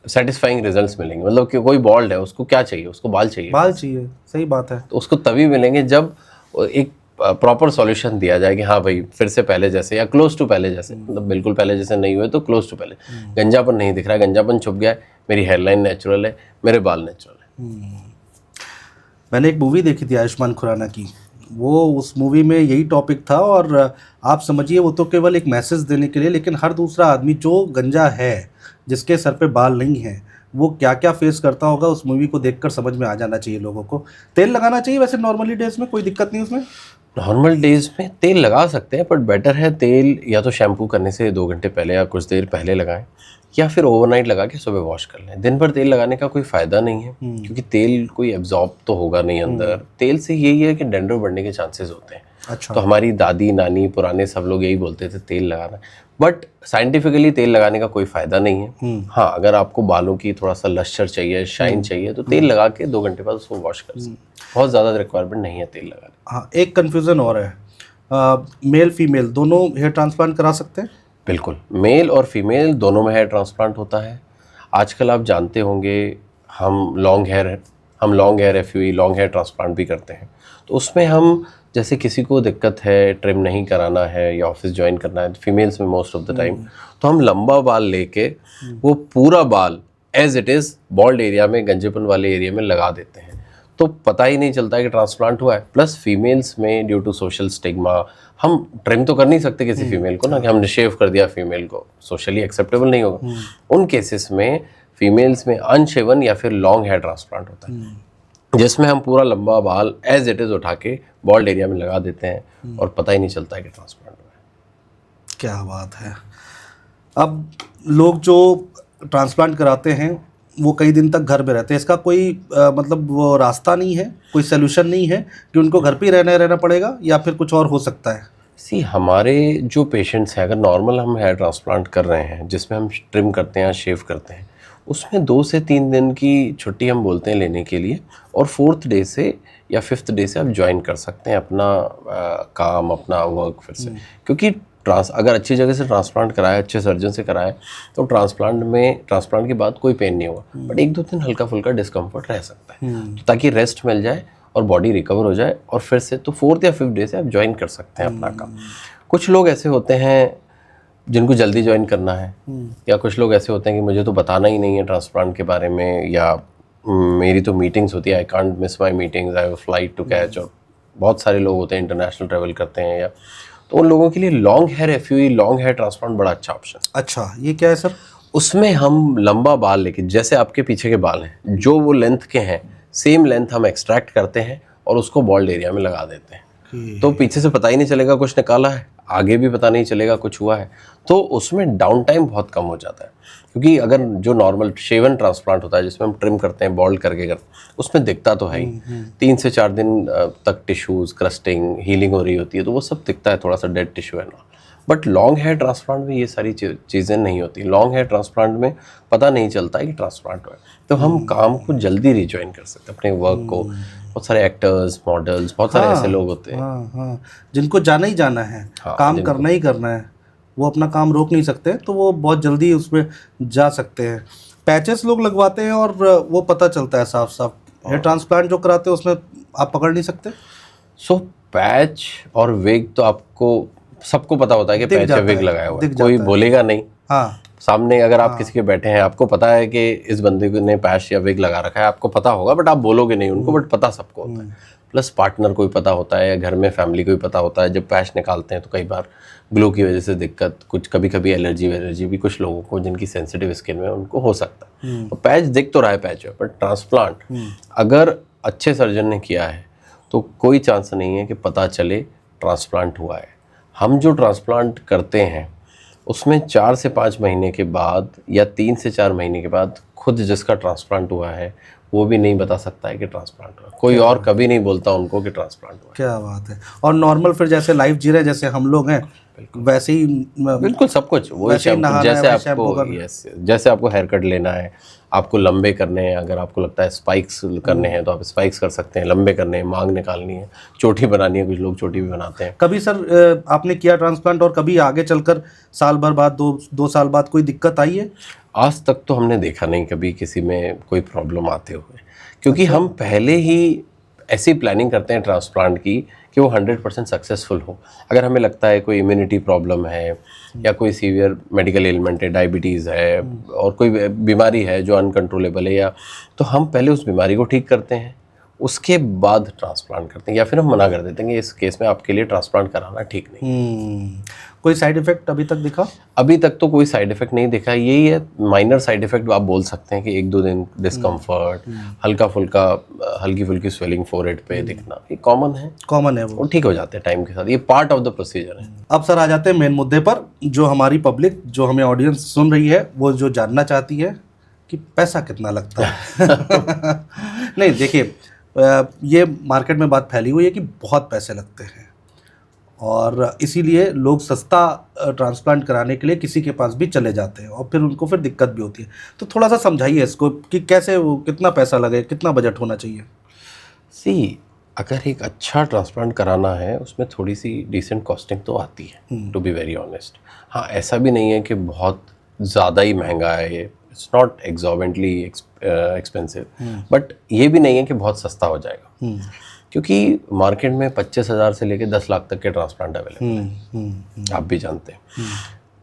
सेटिस्फाइंग रिजल्ट्स मिलेंगे। मतलब कि कोई बॉल्ड है, उसको क्या चाहिए? उसको बाल चाहिए। बाल चाहिए, सही बात है। तो उसको तभी मिलेंगे जब एक प्रॉपर सॉल्यूशन दिया जाए कि हाँ भाई फिर से पहले जैसे या क्लोज टू पहले जैसे, मतलब बिल्कुल पहले जैसे नहीं हुए तो क्लोज टू पहले। गंजापन नहीं दिख रहा है, गंजापन छुप गया है, मेरी हेयरलाइन नेचुरल है, मेरे बाल नेचुरल है। मैंने एक मूवी देखी थी आयुष्मान खुराना की, वो उस मूवी में यही टॉपिक था, और आप समझिए वो तो केवल एक मैसेज देने के लिए, लेकिन हर दूसरा आदमी जो गंजा है, जिसके सर पे बाल नहीं है, वो क्या क्या फेस करता होगा, उस मूवी को देखकर समझ में आ जाना चाहिए लोगों को। तेल लगाना चाहिए वैसे नॉर्मली डेज में, कोई दिक्कत नहीं उसमें? नॉर्मल डेज में तेल लगा सकते हैं, बट बेटर है तेल या तो शैम्पू करने से 2 घंटे पहले या कुछ देर पहले लगाएं, या फिर ओवरनाइट लगा के सुबह वॉश कर लें। दिन भर तेल लगाने का कोई फ़ायदा नहीं है, क्योंकि तेल कोई एब्जॉर्ब तो होगा नहीं अंदर। तेल से यही है कि डैंड्रफ बढ़ने के चांसेस होते हैं। अच्छा। तो हमारी दादी नानी पुराने सब लोग यही बोलते थे तेल लगाना, बट साइंटिफिकली तेल लगाने का कोई फ़ायदा नहीं है। हाँ, अगर आपको बालों की थोड़ा सा लश्चर चाहिए, शाइन चाहिए, तो तेल लगा के 2 घंटे बाद उसको वॉश कर सकते। बहुत ज़्यादा रिक्वायरमेंट नहीं है तेल लगाने। हाँ, एक कन्फ्यूज़न और है, मेल फीमेल दोनों हेयर ट्रांसप्लांट करा सकते हैं? बिल्कुल, मेल और फीमेल दोनों में हेयर ट्रांसप्लांट होता है। आजकल आप जानते होंगे हम long hair FUE long hair transplant भी करते हैं। तो उसमें हम जैसे किसी को दिक्कत है, ट्रिम नहीं कराना है या ऑफिस ज्वाइन करना है, फीमेल्स में मोस्ट ऑफ द टाइम, तो हम लंबा बाल लेके वो पूरा बाल as it is bald area में, गंजेपन वाले एरिया में लगा देते हैं, तो पता ही नहीं चलता है कि ट्रांसप्लांट हुआ है। प्लस फीमेल्स में ड्यू टू सोशल स्टिग्मा हम ट्रिम तो कर नहीं सकते किसी फीमेल को ना, कि हमने शेव कर दिया फीमेल को, सोशली एक्सेप्टेबल नहीं होगा। उन केसेस में फीमेल्स में अनशेवन या फिर लॉन्ग हेयर ट्रांसप्लांट होता है, जिसमें हम पूरा लंबा बाल एज इट इज़ उठा के बॉल्ड एरिया में लगा देते हैं और पता ही नहीं चलता है कि ट्रांसप्लांट हुआ है। क्या बात है। अब लोग जो ट्रांसप्लांट कराते हैं वो कई दिन तक घर में रहते हैं, इसका कोई मतलब वो रास्ता नहीं है, कोई सोल्यूशन नहीं है कि उनको घर पे ही रहना पड़ेगा, या फिर कुछ और हो सकता है? हमारे जो पेशेंट्स हैं, अगर नॉर्मल हम हेयर ट्रांसप्लांट कर रहे हैं जिसमें हम ट्रिम करते हैं, शेव करते हैं, उसमें 2 से 3 दिन की छुट्टी हम बोलते हैं लेने के लिए, और 4th डे से या 5th डे से आप ज्वाइन कर सकते हैं अपना काम, अपना वर्क फिर से। क्योंकि अगर अच्छी जगह से ट्रांसप्लांट कराया, अच्छे सर्जन से कराया, तो ट्रांसप्लांट के बाद कोई पेन नहीं होगा, बट 1-2 दिन हल्का फुल्का डिस्कम्फर्ट रह सकता है, तो ताकि रेस्ट मिल जाए और बॉडी रिकवर हो जाए, और फिर से तो 4th या 5th डे से आप ज्वाइन कर सकते हैं अपना काम। कुछ लोग ऐसे होते हैं जिनको जल्दी ज्वाइन करना है, या कुछ लोग ऐसे होते हैं कि मुझे तो बताना ही नहीं है ट्रांसप्लांट के बारे में, या मेरी तो मीटिंग्स होती है, I can't miss my meetings, I have a flight to catch, और बहुत सारे लोग होते हैं इंटरनेशनल ट्रैवल करते हैं, या तो उन लोगों के लिए long hair FUE long hair transplant बड़ा अच्छा ऑप्शन है। अच्छा, ये क्या है सर? उसमें हम लंबा बाल लेके, जैसे आपके पीछे के बाल हैं जो वो लेंथ के हैं, सेम लेंथ हम एक्सट्रैक्ट करते हैं और उसको बॉल्ड एरिया में लगा देते हैं, तो पीछे से पता ही नहीं चलेगा कुछ निकाला है, आगे भी पता नहीं चलेगा कुछ हुआ है, तो उसमें डाउन टाइम बहुत कम हो जाता है। क्योंकि अगर जो नॉर्मल शेवन ट्रांसप्लांट होता है जिसमें हम ट्रिम करते हैं, बॉल्ड करके करते हैं, उसमें दिखता तो है ही, 3 से 4 दिन तक टिश्यूज़ क्रस्टिंग हीलिंग हो रही होती है, तो वो सब दिखता है, थोड़ा सा डेड टिश्यू है ना। बट लॉन्ग हेयर ट्रांसप्लांट में ये सारी चीज़ें नहीं होती। लॉन्ग हेयर ट्रांसप्लांट में पता नहीं चलता है कि ट्रांसप्लांट हुआ है, तो हम काम को जल्दी रिज्वाइन कर सकते हैं, अपने वर्क को। बहुत सारे एक्टर्स, मॉडल्स, बहुत सारे ऐसे लोग होते हैं, हाँ, जिनको जाना ही जाना है, काम करना ही करना है, वो अपना काम रोक नहीं सकते, तो वो बहुत जल्दी उसमें जा सकते हैं। पैचेस लोग लगवाते हैं और वो पता चलता है साफ साफ। हेयर ट्रांसप्लांट जो कराते हैं उसमें आप पकड़ नहीं सकते। सो पैच और विग तो आपको सबको पता होता है कि पैच या विग लगाया हुआ है, कोई बोलेगा नहीं। हाँ, सामने अगर आप किसी के बैठे हैं, आपको पता है कि इस बंदे ने पैच या विग लगा रखा है, आपको पता होगा, बट आप बोलोगे नहीं उनको, बट पता सबको होता है। प्लस पार्टनर को भी पता होता है, या घर में फैमिली को भी पता होता है। जब पैच निकालते हैं तो कई बार ग्लो की वजह से दिक्कत, कुछ कभी कभी एलर्जी भी कुछ लोगों को, जिनकी सेंसिटिव स्किन में, उनको हो सकता है। तो पैच दिख तो रहा है पैच है, बट ट्रांसप्लांट अगर अच्छे सर्जन ने किया है तो कोई चांस नहीं है कि पता चले ट्रांसप्लांट हुआ है। हम जो ट्रांसप्लांट करते हैं उसमें 4 से 5 महीने के बाद या 3 से 4 महीने के बाद खुद जिसका ट्रांसप्लांट हुआ है वो भी नहीं बता सकता है कि ट्रांसप्लांट हुआ, कोई और कभी नहीं बोलता उनको कि ट्रांसप्लांट हुआ। क्या बात है। और नॉर्मल फिर जैसे लाइफ जी रहे हैं जैसे हम लोग हैं वैसे ही बिल्कुल सब कुछ वही वैसे ही शैम्पू, नहाना है, जैसे वैसे शैम्पू आपको करना। यस जैसे आपको हेयर कट लेना है, आपको लंबे करने हैं, अगर आपको लगता है स्पाइक्स करने हैं तो आप स्पाइक्स कर सकते हैं, लंबे करने हैं, मांग निकालनी है, चोटी बनानी है, कुछ लोग चोटी भी बनाते हैं। कभी सर आपने किया ट्रांसप्लांट और कभी आगे चलकर साल भर बाद 2 साल बाद कोई दिक्कत आई है? आज तक तो हमने देखा नहीं कभी किसी में कोई प्रॉब्लम आते हुए, क्योंकि हम पहले ही ऐसी प्लानिंग करते हैं ट्रांसप्लांट की कि वो 100% सक्सेसफुल हो। अगर हमें लगता है कोई इम्यूनिटी प्रॉब्लम है या कोई सीवियर मेडिकल एलिमेंट है, डायबिटीज़ है और कोई बीमारी है जो अनकंट्रोलेबल है, या तो हम पहले उस बीमारी को ठीक करते हैं, उसके बाद ट्रांसप्लांट करते हैं, या फिर हम मना कर देते हैं कि इस केस में आपके लिए ट्रांसप्लांट कराना ठीक नहीं। कोई साइड इफेक्ट अभी तक दिखा? अभी तक तो कोई साइड इफेक्ट नहीं दिखा। यही है माइनर साइड इफेक्ट आप बोल सकते हैं कि 1-2 दिन डिस्कम्फर्ट, हल्का फुल्का हल्की फुल्की स्वेलिंग फोरहेड पे दिखना, ये कॉमन है वो। ठीक हो जाते हैं टाइम के साथ, ये पार्ट ऑफ द प्रोसीजर है। अब सर आ जाते हैं मेन मुद्दे पर, जो हमारी पब्लिक, जो हमें ऑडियंस सुन रही है, वो जो जानना चाहती है कि पैसा कितना लगता है। नहीं देखिए, ये मार्केट में बात फैली हुई है कि बहुत पैसे लगते हैं और इसीलिए लोग सस्ता ट्रांसप्लांट कराने के लिए किसी के पास भी चले जाते हैं और फिर उनको फिर दिक्कत भी होती है। तो थोड़ा सा समझाइए इसको कि कैसे, कितना पैसा लगे, कितना बजट होना चाहिए? सी, अगर एक अच्छा ट्रांसप्लांट कराना है उसमें थोड़ी सी डिसेंट कॉस्टिंग तो आती है, टू बी वेरी ऑनेस्ट। हाँ, ऐसा भी नहीं है कि बहुत ज़्यादा ही महंगा है ये, इट्स नॉट एग्जॉर्बिटेंटली एक्सपेंसिव, बट ये भी नहीं है कि बहुत सस्ता हो जाएगा, क्योंकि मार्केट में 25,000 से लेकर 10 लाख तक के ट्रांसप्लांट अवेलेबल हैं, आप भी जानते हैं।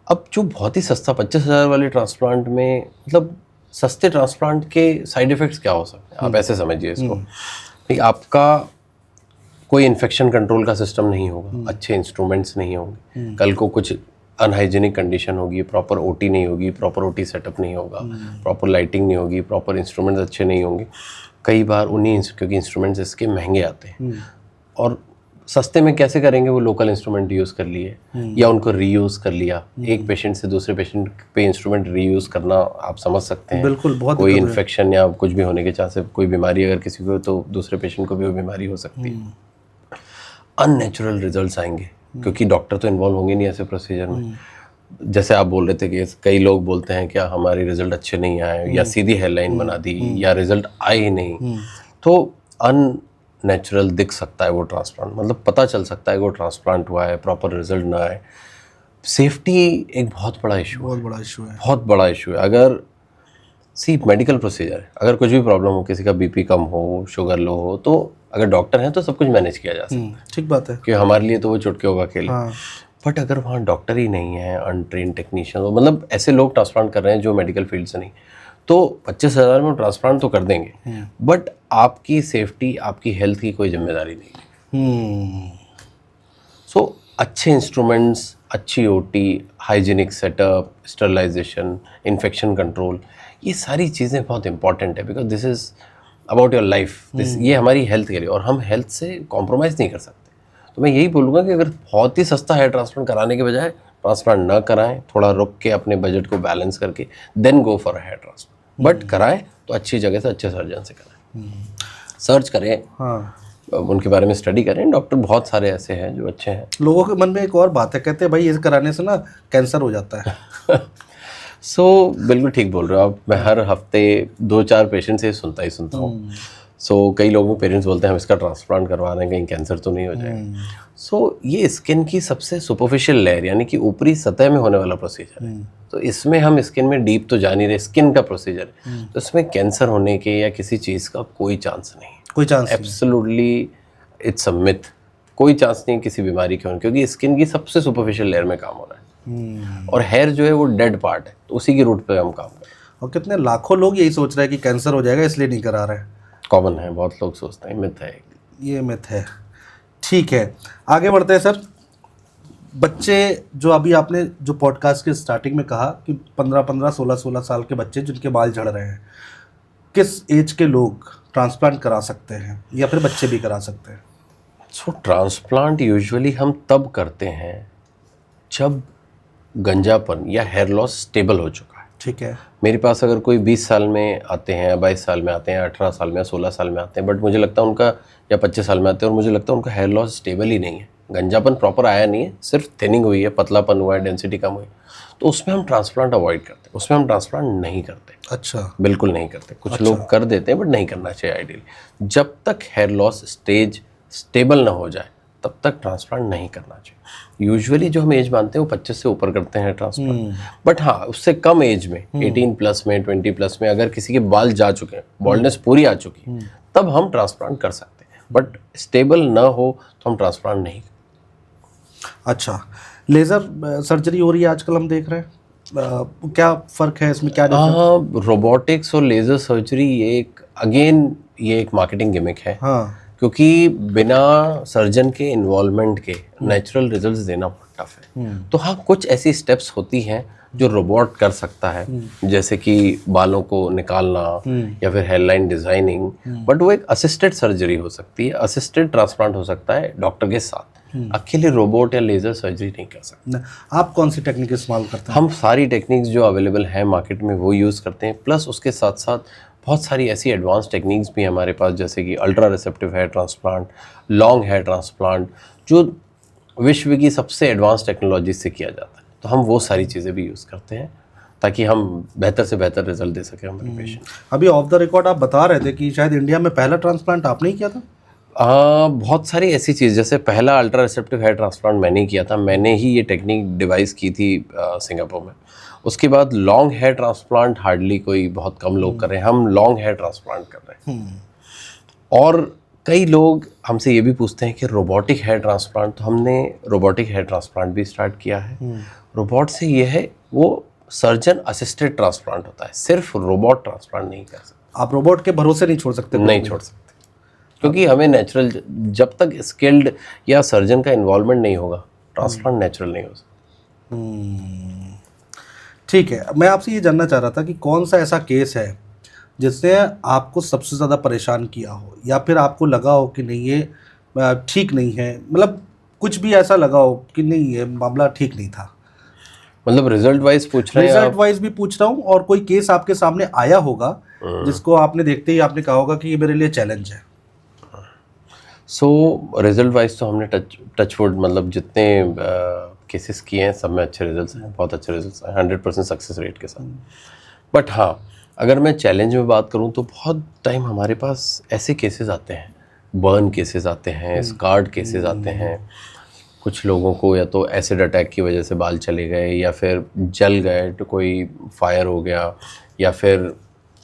अब जो बहुत ही सस्ता 25,000 वाले ट्रांसप्लांट में, मतलब सस्ते ट्रांसप्लांट के साइड इफ़ेक्ट्स क्या हो सकते हैं, आप ऐसे समझिए इसको कि आपका कोई इन्फेक्शन कंट्रोल का सिस्टम नहीं होगा, अच्छे इंस्ट्रूमेंट्स नहीं होंगे, कल को कुछ अनहाइजीनिक कंडीशन होगी, प्रॉपर ओटी नहीं होगी, प्रॉपर ओटी सेटअप नहीं होगा, प्रॉपर लाइटिंग नहीं होगी, प्रॉपर इंस्ट्रूमेंट्स अच्छे नहीं होंगे। कई बार क्योंकि इंस्ट्रूमेंट्स इसके महंगे आते हैं और सस्ते में कैसे करेंगे, वो लोकल इंस्ट्रूमेंट यूज़ कर लिए या उनको रीयूज़ कर लिया। एक पेशेंट से दूसरे पेशेंट पे इंस्ट्रूमेंट रीयूज़ करना आप समझ सकते हैं, बिल्कुल, बहुत कोई इन्फेक्शन या कुछ भी होने के चांस है, कोई बीमारी अगर किसी को हो तो दूसरे पेशेंट को भी वो बीमारी हो सकती है। अननेचुरल रिजल्ट्स आएंगे क्योंकि डॉक्टर तो इन्वॉल्व होंगे नहीं ऐसे प्रोसीजर में। जैसे आप बोल रहे थे कि कई लोग बोलते हैं क्या हमारे रिजल्ट अच्छे नहीं आए, या सीधी हेडलाइन बना दी, या रिजल्ट आए ही नहीं, तो अननेचुरल दिख सकता है वो ट्रांसप्लांट, मतलब पता चल सकता है कि वो ट्रांसप्लांट हुआ है, प्रॉपर रिजल्ट ना आए। सेफ्टी एक बहुत बड़ा इशू है, बहुत बड़ा इशू है, बहुत बड़ा इशू है। अगर मेडिकल प्रोसीजर है, अगर कुछ भी प्रॉब्लम हो, किसी का बीपी कम हो, शुगर लो हो, तो अगर डॉक्टर हैं तो सब कुछ मैनेज किया जा सकता है, ठीक बात है, कि हमारे लिए तो वो चुटके होगा अकेले। हाँ। बट अगर वहाँ डॉक्टर ही नहीं है, अनट्रेन टेक्नीशियन, मतलब ऐसे लोग ट्रांसप्लांट कर रहे हैं जो मेडिकल फील्ड से नहीं, तो 25,000 में ट्रांसप्लांट तो कर देंगे, बट आपकी सेफ्टी, आपकी हेल्थ की कोई जिम्मेदारी नहीं है। सो अच्छे इंस्ट्रूमेंट्स, अच्छी OT, hygienic setup, sterilization, infection control, ये सारी चीज़ें बहुत इंपॉर्टेंट है, because this is about your life, ये हमारी हेल्थ के लिए, और हम हेल्थ से कॉम्प्रोमाइज़ नहीं कर सकते। तो मैं यही बोलूँगा कि अगर बहुत ही सस्ता है ट्रांसप्लांट कराने के बजाय ट्रांसप्लांट ना कराएं, थोड़ा रुक के अपने बजट को बैलेंस करके then go for a hair transplant, but कराएं तो अच्छी जगह से, अच्छे सर्जन से कराएं, सर्च करें, हाँ, उनके बारे में स्टडी करें। डॉक्टर बहुत सारे ऐसे हैं जो अच्छे हैं। लोगों के मन में एक और बात है, कहते हैं भाई ये कराने से ना कैंसर हो जाता है। सो बिल्कुल ठीक बोल रहे हो आप। मैं हर हफ्ते 2-4 पेशेंट से सुनता हूँ। सो कई लोगों पेरेंट्स बोलते हैं हम इसका ट्रांसप्लांट करवा रहे हैं, कहीं कैंसर तो नहीं हो जाएगा। सो ये स्किन की सबसे सुपरफिशियल लेयर, यानी कि ऊपरी सतह में होने वाला प्रोसीजर है, तो इसमें हम स्किन में डीप तो जा नहीं रहे, स्किन का प्रोसीजर है, तो इसमें कैंसर होने के या किसी चीज़ का कोई चांस नहीं, कोई चांस नहीं, एब्सोल्युटली इट्स अ मिथ। कोई चांस नहीं किसी बीमारी के होने, क्योंकि स्किन की सबसे सुपरफिशियल लेयर में काम हो रहा है, और हेयर जो है वो डेड पार्ट है, तो उसी की रूट पे हम काम कर रहे हैं। और कितने लाखों लोग यही सोच रहे हैं कि कैंसर हो जाएगा इसलिए नहीं करा रहे हैं। कॉमन है, बहुत लोग सोचते हैं, मिथ है, ये मिथ है। ठीक है, आगे बढ़ते हैं सर। बच्चे जो अभी आपने जो पॉडकास्ट के स्टार्टिंग में कहा कि 15-15, 16-16 साल के बच्चे जिनके बाल झड़ रहे हैं, किस एज के लोग ट्रांसप्लांट करा सकते हैं या फिर बच्चे भी करा सकते हैं? सो ट्रांसप्लांट यूजुअली हम तब करते हैं जब गंजापन या हेयर लॉस स्टेबल हो चुका है। ठीक है। मेरे पास अगर कोई 20 साल में आते हैं, 22 साल में आते हैं, 18 साल में, 16 साल में आते हैं, बट मुझे लगता है उनका, या 25 साल में आते हैं और मुझे लगता है उनका हेयर लॉस स्टेबल ही नहीं है, गंजापन प्रॉपर आया नहीं है, सिर्फ थिनिंग हुई है, पतलापन हुआ है, डेंसिटी कम हुई है, तो उसमें हम ट्रांसप्लांट अवॉइड करते हैं, उसमें हम ट्रांसप्लांट नहीं करते। अच्छा। बिल्कुल नहीं करते। कुछ लोग कर देते हैं बट नहीं करना चाहिए आइडियली। जब तक हेयर लॉस स्टेज स्टेबल ना हो जाए तब तक ट्रांसप्लांट नहीं करना चाहिए। यूजुअली जो हम एज मानते हैं वो 25 से ऊपर करते हैं ट्रांसप्लांट, बट हाँ उससे कम एज में 18 प्लस में, 20 प्लस में अगर किसी के बाल जा चुके हैं, बॉल्डनेस पूरी आ चुकी है, तब हम ट्रांसप्लांट कर सकते हैं, बट स्टेबल ना हो तो हम ट्रांसप्लांट नहीं। अच्छा, लेज़र सर्जरी हो रही है आजकल, हम देख रहे हैं, क्या फ़र्क है इसमें, क्या डिफरेंस? हाँ, रोबोटिक्स और लेज़र सर्जरी ये एक मार्केटिंग गिमिक है। हाँ। क्योंकि बिना सर्जन के इन्वॉल्वमेंट के नेचुरल रिजल्ट्स देना बहुत टफ है। तो हाँ, कुछ ऐसी स्टेप्स होती हैं जो रोबोट कर सकता है, जैसे कि बालों को निकालना या फिर हेयरलाइन डिजाइनिंग, बट वो एक असिस्टेड सर्जरी हो सकती है, असिस्टेड ट्रांसप्लांट हो सकता है डॉक्टर के साथ। अकेले रोबोट या लेजर सर्जरी नहीं कर सकते। आप कौन सी टेक्निक इस्तेमाल करते हैं? हम सारी टेक्निक्स जो अवेलेबल हैं मार्केट में वो यूज़ करते हैं, प्लस उसके साथ साथ बहुत सारी ऐसी एडवांस टेक्निक्स भी हैं हमारे पास, जैसे कि ultra receptive hair transplant, long hair transplant, जो विश्व की सबसे एडवांस टेक्नोलॉजी से किया जाता है। तो हम वो सारी चीज़ें भी यूज़ करते हैं ताकि हम बेहतर से बेहतर रिजल्ट दे सकें हमारे पेशेंट। अभी ऑफ द रिकॉर्ड आप बता रहे थे कि शायद इंडिया में पहला ट्रांसप्लांट आपने ही किया था? बहुत सारी ऐसी चीज़, जैसे पहला अल्ट्रा रिसेप्टिव हेयर ट्रांसप्लांट मैंने ही किया था, मैंने ही ये टेक्निक डिवाइस की थी सिंगापुर में। उसके बाद लॉन्ग हेयर ट्रांसप्लांट हार्डली कोई, बहुत कम लोग कर रहे हैं, हम लॉन्ग हेयर ट्रांसप्लांट कर रहे हैं। और कई लोग हमसे ये भी पूछते हैं कि रोबोटिक हेयर ट्रांसप्लांट, तो हमने रोबोटिक हेयर ट्रांसप्लांट भी स्टार्ट किया है। रोबोट से ये है, वो सर्जन असिस्टेड ट्रांसप्लांट होता है, सिर्फ रोबोट ट्रांसप्लांट नहीं कर सकते। आप रोबोट के भरोसे नहीं छोड़ सकते? नहीं छोड़ सकते, क्योंकि हमें नेचुरल, जब तक स्किल्ड या सर्जन का इन्वॉल्वमेंट नहीं होगा, ट्रांसप्लांट नेचुरल नहीं हो सकता। ठीक है, मैं आपसे ये जानना चाह रहा था कि कौन सा ऐसा केस है जिसने आपको सबसे ज़्यादा परेशान किया हो, या फिर आपको लगा हो कि नहीं ये ठीक नहीं है, मतलब कुछ भी ऐसा लगा हो कि नहीं ये मामला ठीक नहीं था? मतलब रिजल्ट वाइज पूछ रहे हैं रिजल्ट आप? वाइज भी पूछ रहा हूँ, और कोई केस आपके सामने आया होगा जिसको आपने देखते ही आपने कहा होगा कि ये मेरे लिए चैलेंज है। सो रिजल्ट वाइज तो हमने टच वुड, मतलब जितने केसेस किए हैं सब में अच्छे रिजल्ट्स हैं, बहुत अच्छे रिजल्ट्स हैं, 100% सक्सेस रेट के साथ। बट हाँ, अगर मैं चैलेंज में बात करूँ तो बहुत टाइम हमारे पास ऐसे केसेस आते हैं, बर्न केसेस आते हैं, स्कार्ड केसेस आते हैं। कुछ लोगों को या तो एसिड अटैक की वजह से बाल चले गए, या फिर जल गए, तो कोई फायर हो गया, या फिर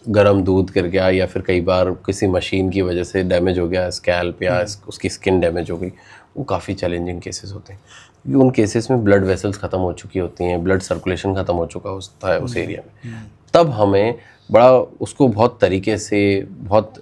गर्म दूध गिर गया, या फिर कई बार किसी मशीन की वजह से डैमेज हो गया स्कैल्प, या उसकी स्किन डैमेज हो गई। वो काफ़ी चैलेंजिंग केसेस होते हैं, क्योंकि उन केसेस में ब्लड वेसल्स ख़त्म हो चुकी होती हैं, ब्लड सर्कुलेशन ख़त्म हो चुका होता है उस एरिया में। तब हमें बड़ा उसको बहुत तरीके से, बहुत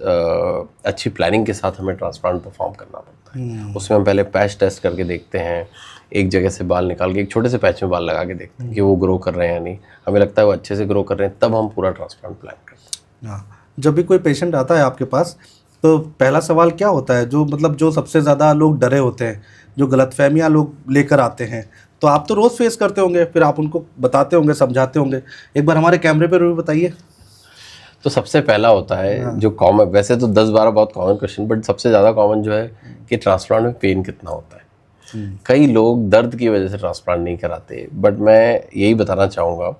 अच्छी प्लानिंग के साथ हमें ट्रांसप्लांट परफॉर्म करना पड़ता है। उसमें हम पहले पैच टेस्ट करके देखते हैं, एक जगह से बाल निकाल के एक छोटे से पैच में बाल लगा के देखते हैं कि वो ग्रो कर रहे हैं या नहीं। हमें लगता है वो अच्छे से ग्रो कर रहे हैं, तब हम पूरा ट्रांसप्लांट प्लान करते हैं। हाँ, जब भी कोई पेशेंट आता है आपके पास तो पहला सवाल क्या होता है, जो मतलब जो सबसे ज़्यादा लोग डरे होते हैं, जो गलतफहमियां लोग लेकर आते हैं, तो आप तो रोज़ फेस करते होंगे, फिर आप उनको बताते होंगे, समझाते होंगे, एक बार हमारे कैमरे पे भी बताइए। तो सबसे पहला होता है जो कॉमन, वैसे तो 10-12 बहुत कॉमन क्वेश्चन, बट सबसे ज़्यादा कॉमन जो है कि ट्रांसप्लांट में पेन कितना होता है। कई लोग दर्द की वजह से ट्रांसप्लांट नहीं कराते, बट मैं यही बताना चाहूँगा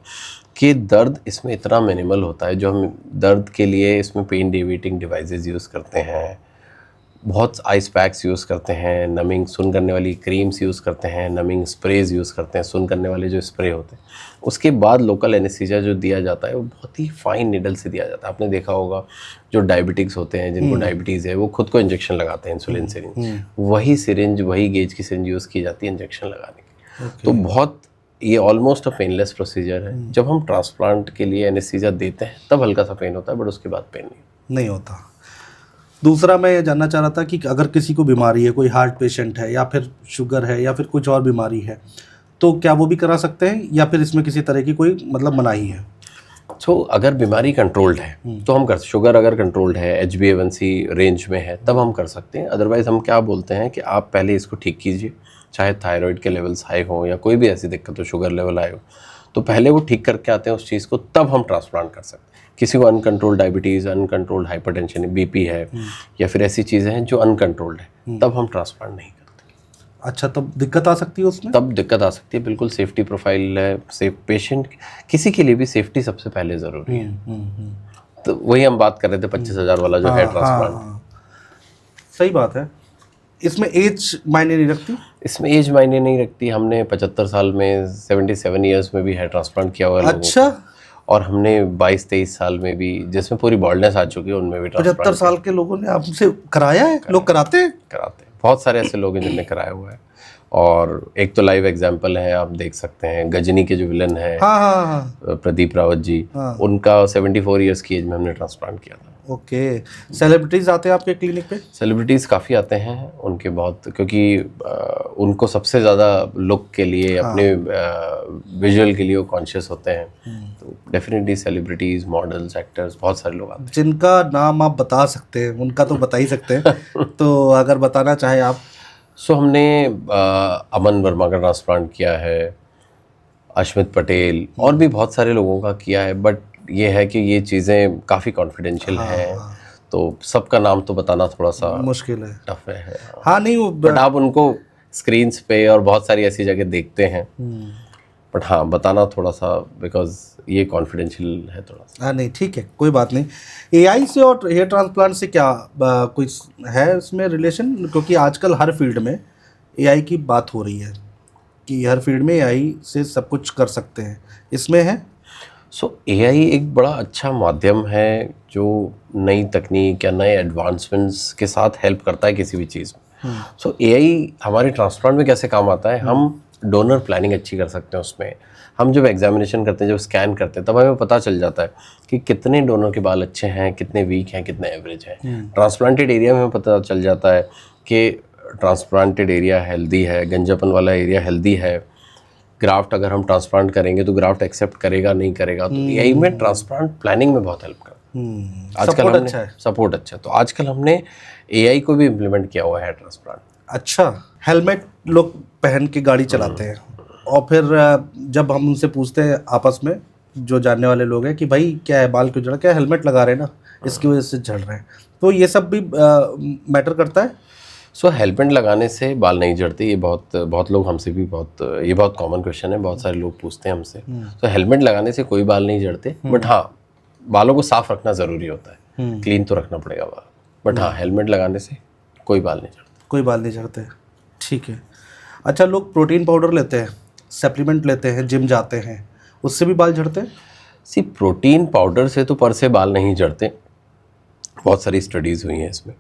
कि दर्द इसमें इतना मिनिमल होता है। जो हम दर्द के लिए इसमें पेन डिविएटिंग डिवाइसेस यूज़ करते हैं, बहुत आइस पैक्स यूज़ करते हैं, नमिंग सुन करने वाली क्रीम्स यूज़ करते हैं, नमिंग स्प्रेज यूज़ करते हैं, सुन करने वाले जो स्प्रे होते हैं। उसके बाद लोकल एनेस्थीसिया जो दिया जाता है वो बहुत ही फाइन निडल से दिया जाता है। आपने देखा होगा जो डायबिटिक्स होते हैं, जिनको डायबिटीज़ है, वो खुद को इंजेक्शन लगाते हैं, इंसुलिन सिरिंज, वही सिरिंज, वही गेज की सिरिंज यूज़ की जाती है इंजेक्शन लगाने की। तो बहुत, ये ऑलमोस्ट अ पेनलेस प्रोसीजर है। जब हम ट्रांसप्लांट के लिए एनेस्थीसिया देते हैं तब हल्का सा पेन होता है, बट उसके बाद पेन नहीं होता। दूसरा मैं ये जानना चाह रहा था कि अगर किसी को बीमारी है, कोई हार्ट पेशेंट है, या फिर शुगर है, या फिर कुछ और बीमारी है, तो क्या वो भी करा सकते हैं, या फिर इसमें किसी तरह की कोई मतलब मनाही है? तो अगर बीमारी कंट्रोल्ड है तो हम कर, शुगर अगर कंट्रोल्ड है, HbA1c रेंज में है, तब हम कर सकते हैं। अदरवाइज हम क्या बोलते हैं कि आप पहले इसको ठीक कीजिए, चाहे थायराइड के लेवल्स हाई हो या कोई भी ऐसी दिक्कत हो, शुगर लेवल हाई हो, तो पहले वो ठीक करके आते हैं उस चीज़ को, तब हम ट्रांसप्लांट कर सकते हैं। किसी को uncontrolled diabetes, uncontrolled hypertension, BP है या फिर ऐसी चीज़ें हैं जो अनकंट्रोल्ड है, तब हम ट्रांसप्लांट नहीं करते। अच्छा, तब दिक्कत आ सकती है उसमें? तब दिक्कत आ सकती है, बिल्कुल। सेफ्टी प्रोफाइल है, सेफ पेशेंट, किसी के लिए भी सेफ्टी सबसे पहले ज़रूरी है। तो वही हम बात कर रहे थे 25,000 वाला जो है ट्रांसप्लांट। सही बात है। इसमें एज मायने नहीं रखती? इसमें एज मायने नहीं रखती। हमने 75 साल में, 77 ईयर्स में भी हेयर ट्रांसप्लांट किया हुआ है लोगों अच्छा। को। और हमने 22-23 साल में भी, जिसमें पूरी बॉल्डनेस आ चुकी है, उनमें भी 75 साल के लोगों ने आपसे कराया है? लोग कराते हैं? कराते हैं। बहुत सारे ऐसे लोग हैं जिनने कराया हुआ है। और एक तो लाइव एग्जांपल है, आप देख सकते हैं, गजनी के जो विलन है, प्रदीप रावत जी, उनका 74 ईयर्स की एज में हमने ट्रांसप्लांट किया था। ओके। सेलिब्रिटीज आते हैं आपके क्लिनिक पे? सेलिब्रिटीज़ काफ़ी आते हैं उनके, बहुत, क्योंकि उनको सबसे ज़्यादा लुक के लिए, अपने विजुअल के लिए वो कॉन्शियस होते हैं। तो डेफिनेटली सेलिब्रिटीज़, मॉडल्स, एक्टर्स, बहुत सारे लोग आते हैं। जिनका नाम आप बता सकते हैं, उनका तो बता ही सकते हैं तो अगर बताना चाहें आप। सो हमने अमन वर्मा का ट्रांसप्लांट किया है, अश्मित पटेल, और भी बहुत सारे लोगों का किया है। बट ये है कि ये चीज़ें काफ़ी कॉन्फिडेंशियल हैं, तो सबका नाम तो बताना थोड़ा सा मुश्किल है, टफ है। हाँ नहीं वो बट आप उनको स्क्रीन्स पे और बहुत सारी ऐसी जगह देखते हैं। बट हाँ, बताना थोड़ा सा, बिकॉज ये कॉन्फिडेंशियल है थोड़ा सा। हाँ नहीं, ठीक है, कोई बात नहीं। एआई से और हेयर ट्रांसप्लांट से क्या कोई है इसमें रिलेशन? क्योंकि आजकल हर फील्ड में एआई की बात हो रही है कि हर फील्ड में एआई से सब कुछ कर सकते हैं, इसमें है? सो एआई एक बड़ा अच्छा माध्यम है जो नई तकनीक या नए एडवांसमेंट्स के साथ हेल्प करता है किसी भी चीज़ में। सो एआई हमारे ट्रांसप्लांट में कैसे काम आता है? हम डोनर प्लानिंग अच्छी कर सकते हैं उसमें। हम जब एग्जामिनेशन करते हैं, जब स्कैन करते हैं, तब हमें पता चल जाता है कि कितने डोनर के बाल अच्छे हैं, कितने वीक हैं, कितने एवरेज हैं। ट्रांसप्लांटेड एरिया में हमें पता चल जाता है कि ट्रांसप्लांटेड एरिया हेल्दी है, गंजापन वाला एरिया हेल्दी है। ग्राफ्ट अगर हम ट्रांसप्लांट करेंगे तो ग्राफ्ट एक्सेप्ट करेगा नहीं करेगा। तो एआई में ट्रांसप्लांट प्लानिंग में बहुत हेल्प करता है। आजकल सपोर्ट हमने अच्छा है। सपोर्ट अच्छा है, तो आजकल हमने एआई को भी इम्प्लीमेंट किया हुआ है ट्रांसप्लांट। अच्छा, हेलमेट लोग पहन के गाड़ी चलाते हैं और फिर जब हम उनसे पूछते हैं आपस में, जो जानने वाले लोग हैं, कि भाई क्या है, बाल क्यों झड़, क्या हेलमेट लगा रहे हैं ना, इसकी वजह से झड़ रहे हैं, तो ये सब भी मैटर करता है? सो हेलमेट लगाने से बाल नहीं झड़ते। ये बहुत लोग हमसे भी ये बहुत कॉमन क्वेश्चन है, बहुत सारे लोग पूछते हैं हमसे। तो हेलमेट लगाने से कोई बाल नहीं झड़ते, बट हाँ, बालों को साफ रखना ज़रूरी होता है, क्लीन तो रखना पड़ेगा बाल। बट हाँ, हेलमेट लगाने से कोई बाल नहीं झड़ते। कोई बाल नहीं झड़ते, ठीक है। अच्छा, लोग प्रोटीन पाउडर लेते हैं, सप्लीमेंट लेते हैं, जिम जाते हैं, उससे भी बाल झड़ते हैं? सी, प्रोटीन पाउडर से तो पर से बाल नहीं झड़ते, बहुत सारी स्टडीज़ हुई हैं इसमें।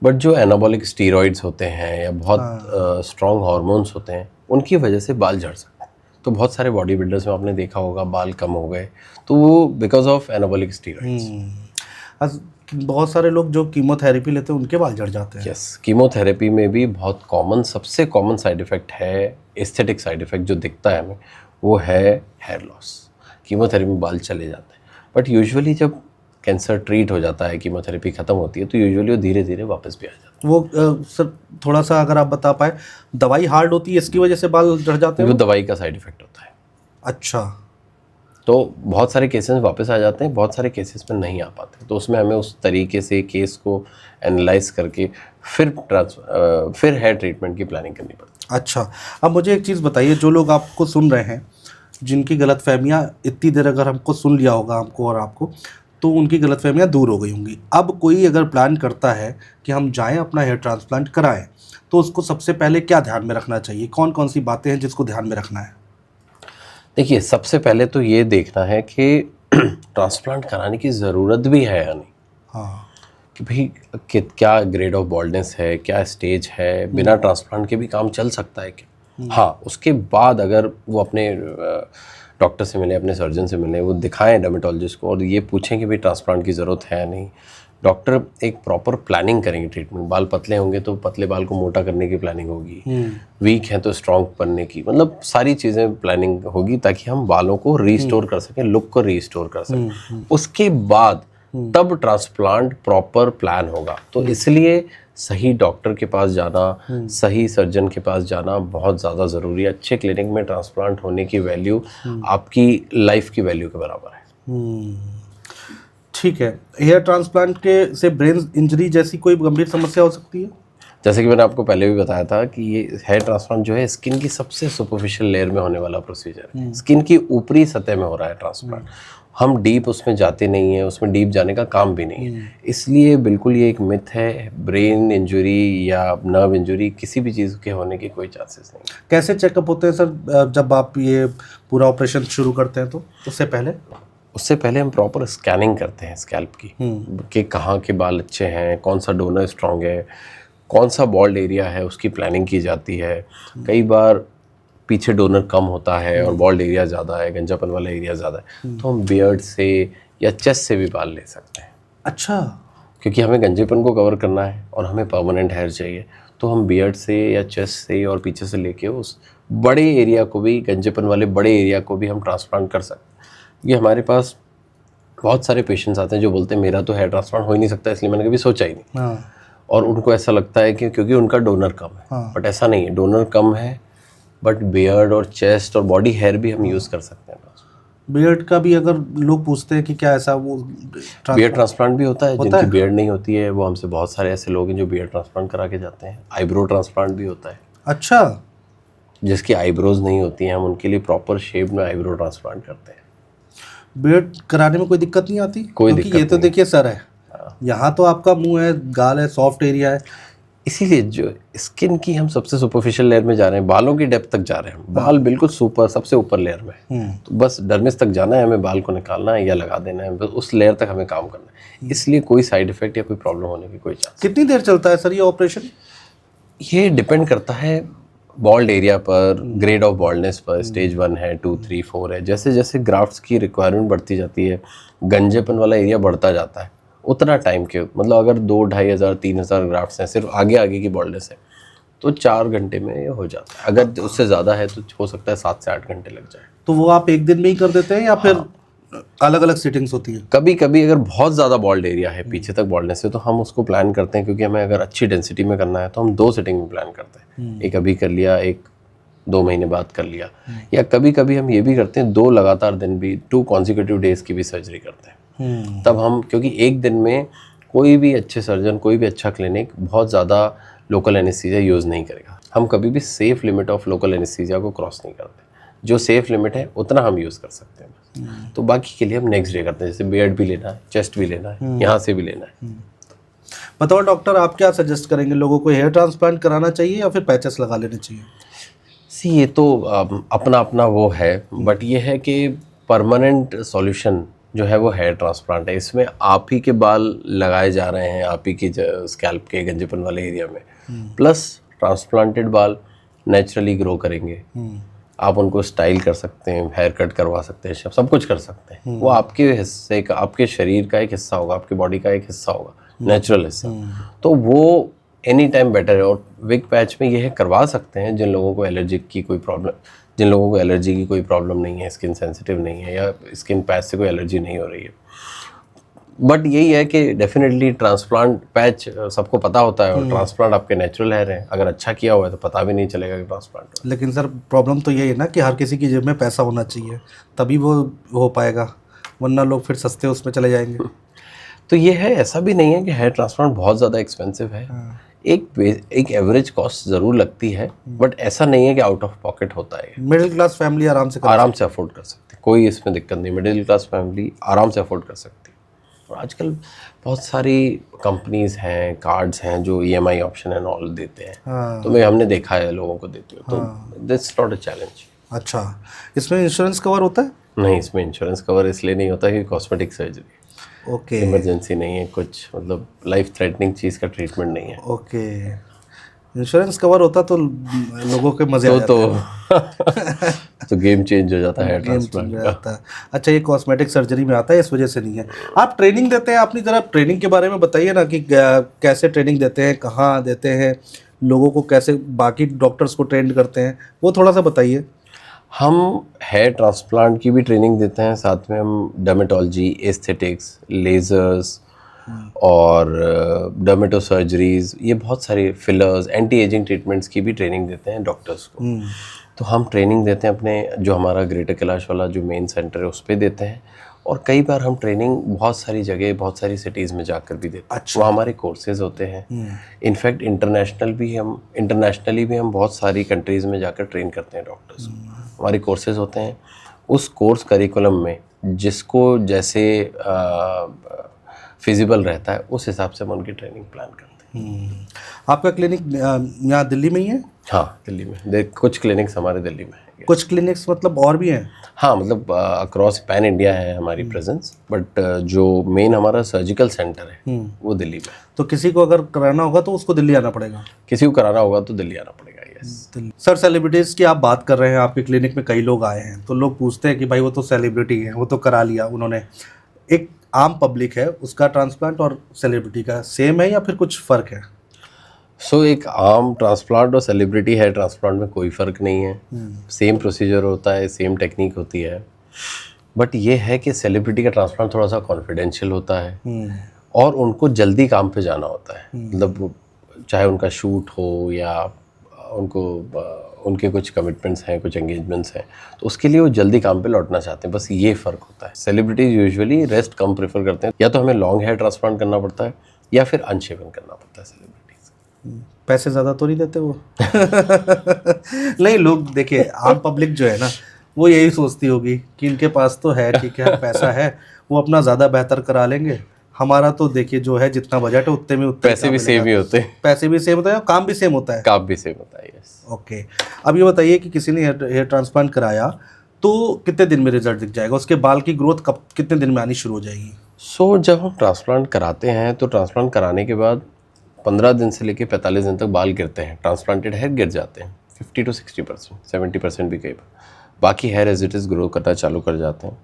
बट जो एनाबॉलिक स्टीरॉइड्स होते हैं या बहुत स्ट्रॉन्ग हार्मोन्स होते हैं, उनकी वजह से बाल झड़ सकते हैं। तो बहुत सारे बॉडी बिल्डर्स में आपने देखा होगा बाल कम हो गए, तो वो बिकॉज ऑफ एनाबॉलिक स्टीरॉइड्स। बहुत सारे लोग जो कीमोथेरेपी लेते हैं उनके बाल झड़ जाते हैं। यस, कीमोथेरेपी में भी बहुत कॉमन, सबसे कॉमन साइड इफ़ेक्ट है, एस्थेटिक साइड इफ़ेक्ट जो दिखता है हमें, वो है हेयर लॉस। कीमोथेरेपी में बाल चले जाते हैं, बट यूजुअली जब कैंसर ट्रीट हो जाता है, कीमोथेरेपी ख़त्म होती है, तो यूजुअली वो धीरे धीरे वापस भी आ जाता है। वो सर थोड़ा सा अगर आप बता पाए, दवाई हार्ड होती है, इसकी वजह से बाल झड़ जाते हैं? वो दवाई का साइड इफ़ेक्ट होता है। अच्छा। तो बहुत सारे केसेस में वापस आ जाते हैं, बहुत सारे केसेस में नहीं आ पाते। तो उसमें हमें उस तरीके से केस को एनालाइज करके फिर हेयर ट्रीटमेंट की प्लानिंग करनी पड़ती है। अच्छा, अब मुझे एक चीज़ बताइए, जो लोग आपको सुन रहे हैं, जिनकी गलतफहमियां इतनी देर अगर हमको सुन लिया होगा, हमको और आपको, तो उनकी गलतफहमियां दूर हो गई होंगी। अब कोई अगर प्लान करता है कि हम जाएं अपना हेयर ट्रांसप्लांट कराएं, तो उसको सबसे पहले क्या ध्यान में रखना चाहिए? कौन कौन सी बातें हैं जिसको ध्यान में रखना है? देखिए, सबसे पहले तो ये देखना है कि ट्रांसप्लांट कराने की ज़रूरत भी है या नहीं। हाँ, कि भाई क्या ग्रेड ऑफ बॉल्डनेस है, क्या स्टेज है, बिना ट्रांसप्लांट के भी काम चल सकता है क्या? हाँ, उसके बाद अगर वो अपने डॉक्टर से मिले, अपने सर्जन से मिले, वो दिखाएं डर्मेटोलॉजिस्ट को और ये पूछें कि भाई ट्रांसप्लांट की ज़रूरत है या नहीं। डॉक्टर एक प्रॉपर प्लानिंग करेंगे ट्रीटमेंट। बाल पतले होंगे तो पतले बाल को मोटा करने की प्लानिंग होगी, वीक हैं तो स्ट्रॉन्ग बनने की, मतलब सारी चीज़ें प्लानिंग होगी ताकि हम बालों को रीस्टोर कर सकें, लुक को रीस्टोर कर सकें। उसके बाद तब ट्रांसप्लांट प्रॉपर प्लान होगा। तो इसलिए सही डॉक्टर के पास जाना, सही सर्जन के पास जाना बहुत ज़्यादा ज़रूरी है। अच्छे क्लिनिक में ट्रांसप्लांट होने की वैल्यू आपकी लाइफ की वैल्यू के बराबर है। ठीक है। हेयर ट्रांसप्लांट के से ब्रेन इंजरी जैसी कोई गंभीर समस्या हो सकती है? जैसे कि मैंने आपको पहले भी बताया था कि ये हेयर ट्रांसप्लांट जो है स्किन की सबसे सुपरफिशियल लेयर में होने वाला प्रोसीजर है। स्किन की ऊपरी सतह में हो रहा है ट्रांसप्लांट। हम डीप उसमें जाते नहीं हैं, उसमें डीप जाने का काम भी नहीं है। इसलिए बिल्कुल ये एक मिथ है, ब्रेन इंजरी या नर्व इंजरी किसी भी चीज़ के होने की कोई चांसेस नहीं। कैसे चेकअप होते हैं सर जब आप ये पूरा ऑपरेशन शुरू करते हैं? तो उससे पहले हम प्रॉपर स्कैनिंग करते हैं स्कैल्प की कि कहाँ के बाल अच्छे हैं, कौन सा डोनर स्ट्रॉन्ग है, कौन सा बॉल्ड एरिया है, उसकी प्लानिंग की जाती है। कई बार पीछे डोनर कम होता है और बॉल्ड एरिया ज़्यादा है, गंजापन वाला एरिया ज़्यादा है, तो हम बियर्ड से या चेस्ट से भी बाल ले सकते हैं। अच्छा। क्योंकि हमें गंजेपन को कवर करना है और हमें परमानेंट हेयर चाहिए, तो हम बियर्ड से या चेस्ट से और पीछे से लेके उस बड़े एरिया को भी, गंजेपन वाले बड़े एरिया को भी हम ट्रांसप्लांट कर सकते हैं। ये हमारे पास बहुत सारे पेशेंट्स आते हैं जो बोलते हैं मेरा तो हेयर ट्रांसप्लांट हो ही नहीं सकता, इसलिए मैंने कभी सोचा ही नहीं। हाँ। और उनको ऐसा लगता है कि क्योंकि उनका डोनर कम है। हाँ। बट ऐसा नहीं है, डोनर कम है बट बियर्ड और चेस्ट और बॉडी हेयर भी हम यूज़ कर सकते हैं। बियर्ड का भी अगर लोग पूछते हैं कि क्या ऐसा वो बियर्ड ट्रांसप्लांट भी होता है, जिनकी बियर्ड नहीं होती है वो हमसे, बहुत सारे ऐसे लोग हैं जो बियर्ड ट्रांसप्लांट करा के जाते हैं। आईब्रो ट्रांसप्लांट भी होता है। अच्छा। जिसकी आईब्रोज नहीं होती हैं हम उनके लिए प्रॉपर शेप में आईब्रो ट्रांसप्लांट करते हैं। बियर्ड कराने में कोई दिक्कत नहीं आती? कोई क्योंकि ये तो देखिए सर है, यहाँ तो आपका मुंह है, गाल है, सॉफ्ट एरिया है। इसीलिए जो स्किन की हम सबसे सुपरफिशियल लेयर में जा रहे हैं, बालों की डेप्थ तक जा रहे हैं। बाल बिल्कुल सुपर सबसे ऊपर लेयर में, तो बस डर्मिस तक जाना है हमें, बाल को निकालना है या लगा देना है, बस उस लेयर तक हमें काम करना है। इसलिए कोई साइड इफेक्ट या कोई प्रॉब्लम होने की कोई चांस। कितनी देर चलता है सर ये ऑपरेशन? ये डिपेंड करता है बॉल्ड एरिया पर, ग्रेड ऑफ बॉल्डनेस पर। स्टेज 1 है, 2, 3, 4 है। जैसे जैसे ग्राफ्ट्स की रिक्वायरमेंट बढ़ती जाती है, गंजेपन वाला एरिया बढ़ता जाता है, उतना टाइम के, मतलब अगर 2-2.5 हज़ार 3,000 ग्राफ्ट्स हैं सिर्फ आगे आगे की बॉल्डनेस है, तो 4 घंटे में ये हो जाता है। अगर उससे ज़्यादा है तो हो सकता है 7 से 8 घंटे लग जाए। तो वो आप एक दिन में ही कर देते हैं या फिर अलग अलग सिटिंग्स होती है? कभी कभी अगर बहुत ज़्यादा बॉल्ड एरिया है पीछे तक बॉल्डनेस है, तो हम उसको प्लान करते हैं, क्योंकि हमें अगर अच्छी डेंसिटी में करना है तो हम 2 सिटिंग में प्लान करते हैं। एक अभी कर लिया, एक 2 महीने बाद कर लिया, या कभी कभी हम ये भी करते हैं 2 लगातार दिन भी, 2 कॉन्सिक्यूटिव डेज की भी सर्जरी करते हैं। तब हम, क्योंकि एक दिन में कोई भी अच्छे सर्जन, कोई भी अच्छा क्लिनिक बहुत ज़्यादा लोकल एनेस्थीसिया यूज़ नहीं करेगा। हम कभी भी safe limit of local anaesthesia को क्रॉस नहीं करते। जो सेफ लिमिट है उतना हम यूज़ कर सकते हैं। तो बाकी के लिए हम नेक्स्ट डे करते हैं, जैसे बियर्ड भी लेना है, चेस्ट भी लेना है, यहाँ से भी लेना है। बताओ डॉक्टर, आप क्या सजेस्ट करेंगे, लोगों को हेयर ट्रांसप्लांट कराना चाहिए या फिर पैचेस लगा लेने चाहिए? ये तो अपना अपना वो है, बट ये है कि परमानेंट सॉल्यूशन जो है वो हेयर ट्रांसप्लांट है। इसमें आप ही के बाल लगाए जा रहे हैं, आप ही की स्कैल्प के गंजेपन वाले एरिया में, प्लस ट्रांसप्लांटेड बाल नेचुरली ग्रो करेंगे। आप उनको स्टाइल कर सकते हैं, हेयर कट करवा सकते हैं, सब कुछ कर सकते हैं। वो आपके हिस्से का, आपके शरीर का एक हिस्सा होगा, आपकी बॉडी का एक हिस्सा होगा, नेचुरल हिस्सा। तो वो एनी टाइम बेटर है। और विग पैच में यह करवा सकते हैं जिन लोगों को एलर्जी की कोई प्रॉब्लम, जिन लोगों को एलर्जी की कोई प्रॉब्लम नहीं है, स्किन सेंसिटिव नहीं है, या स्किन पैच से कोई एलर्जी नहीं हो रही है। बट यही है कि डेफिनेटली ट्रांसप्लांट पैच सबको पता होता है, और ट्रांसप्लांट आपके नेचुरल हेयर है, अगर अच्छा किया हुआ है तो पता भी नहीं चलेगा कि ट्रांसप्लांट। लेकिन सर प्रॉब्लम तो यही है ना कि हर किसी की जेब में पैसा होना चाहिए, तभी वो हो पाएगा, वरना लोग फिर सस्ते उसमें चले जाएंगे। तो ये है, ऐसा भी नहीं है कि हेयर ट्रांसप्लांट बहुत ज़्यादा एक्सपेंसिव है। एक एवरेज कॉस्ट ज़रूर लगती है, बट ऐसा नहीं है कि आउट ऑफ पॉकेट होता है। मिडिल क्लास फैमिली आराम से अफोर्ड कर सकती है, कोई इसमें दिक्कत नहीं। मिडिल क्लास फैमिली आराम से अफोर्ड कर सकती है। और आजकल बहुत सारी कंपनीज हैं, कार्ड्स हैं जो EMI ऑप्शन एंड ऑल देते हैं। तो हमने देखा है लोगों को देते हुए, तो दिट्स नॉट अ चैलेंज। अच्छा, इसमें इंश्योरेंस कवर होता है? नहीं, इसमें इंश्योरेंस कवर इसलिए नहीं होता कि कॉस्मेटिक सर्जरी, ओके, इमरजेंसी नहीं है, कुछ मतलब लाइफ थ्रेटनिंग चीज़ का ट्रीटमेंट नहीं है। ओके, इंश्योरेंस कवर होता तो लोगों के मजे आ जाते तो गेम चेंज हो जाता है ट्रांसप्लांट का। अच्छा, ये कॉस्मेटिक सर्जरी में आता है, इस वजह से नहीं है। आप ट्रेनिंग देते हैं, अपनी तरफ ट्रेनिंग के बारे में बताइए ना, कि कैसे ट्रेनिंग देते हैं, कहाँ देते हैं, लोगों को कैसे बाकी डॉक्टर्स को ट्रेंड करते हैं, वो थोड़ा सा बताइए। हम हेयर ट्रांसप्लांट की भी ट्रेनिंग देते हैं, साथ में हम डर्मेटोलॉजी, एस्थेटिक्स, लेज़र्स, और डर्मेटो सर्जरीज, ये बहुत सारे फिलर्स, एंटी एजिंग ट्रीटमेंट्स की भी ट्रेनिंग देते हैं डॉक्टर्स को। तो हम ट्रेनिंग देते हैं अपने जो हमारा ग्रेटर कैलाश वाला जो मेन सेंटर है उस पर देते हैं, और कई बार हम ट्रेनिंग बहुत सारी जगह, बहुत सारी सिटीज़ में जाकर भी देते हैं। अच्छा। वो हमारे कोर्सेज होते हैं। इनफैक्ट इंटरनेशनली भी हम बहुत सारी कंट्रीज़ में जाकर ट्रेन करते हैं डॉक्टर्स को। हमारे कोर्सेज होते हैं, उस कोर्स करिकुलम में जिसको जैसे फिजिबल रहता है उस हिसाब से हम उनकी ट्रेनिंग प्लान करते हैं। आपका क्लिनिक यहाँ दिल्ली में ही है? हाँ, दिल्ली में कुछ क्लिनिक्स हमारे दिल्ली में है। कुछ क्लिनिक्स मतलब और भी हैं? हाँ, मतलब अक्रॉस पैन इंडिया है हमारी प्रेजेंस, बट जो मेन हमारा सर्जिकल सेंटर है वो दिल्ली में। तो किसी को अगर कराना होगा तो उसको दिल्ली आना पड़ेगा? किसी को कराना होगा तो दिल्ली आना पड़ेगा। यस सर, सेलिब्रिटीज़ की आप बात कर रहे हैं, आपके क्लिनिक में कई लोग आए हैं, तो लोग पूछते हैं कि भाई वो तो सेलिब्रिटी है, वो तो करा लिया उन्होंने। एक आम पब्लिक है, उसका ट्रांसप्लांट और सेलिब्रिटी का सेम है या फिर कुछ फ़र्क है? सो एक आम ट्रांसप्लांट और सेलिब्रिटी हेयर ट्रांसप्लांट में कोई फ़र्क नहीं है। सेम प्रोसीजर होता है, सेम टेक्निक होती है, बट ये है कि सेलिब्रिटी का ट्रांसप्लांट थोड़ा सा कॉन्फिडेंशियल होता है और उनको जल्दी काम पे जाना होता है। मतलब चाहे उनका शूट हो या उनके कुछ कमिटमेंट्स हैं, कुछ एंगेजमेंट्स हैं, तो उसके लिए वो जल्दी काम पे लौटना चाहते हैं। बस ये फ़र्क होता है। सेलिब्रिटीज़ यूजुअली रेस्ट कम प्रेफर करते हैं, या तो हमें लॉन्ग हेयर ट्रांसप्लांट करना पड़ता है या फिर अनशेवन करना पड़ता है सेलिब्रिटीज़। पैसे ज़्यादा तो नहीं देते वो? नहीं, लोग देखिए, आम पब्लिक जो है ना, वो यही सोचती होगी कि इनके पास तो है, ठीक है, पैसा है, वो अपना ज़्यादा बेहतर करा लेंगे। हमारा तो देखिए जो है, जितना बजट है उतने में उतने पैसे भी सेम ही होते हैं। पैसे भी सेम होता है, काम भी सेम होता है। काम भी सेम होता है। यस। ओके, अब ये बताइए कि किसी ने हेयर ट्रांसप्लांट कराया तो कितने दिन में रिजल्ट दिख जाएगा? उसके बाल की ग्रोथ कब, कितने दिन में आनी शुरू हो जाएगी? सो जब हम ट्रांसप्लांट कराते हैं तो ट्रांसप्लांट कराने के बाद 15 दिन से लेकर 45 दिन तक बाल गिरते हैं। ट्रांसप्लांटेड हेयर गिर जाते हैं 50 to 60%, 70% भी कई बार। बाकी hair as it is grow करना चालू कर जाते हैं।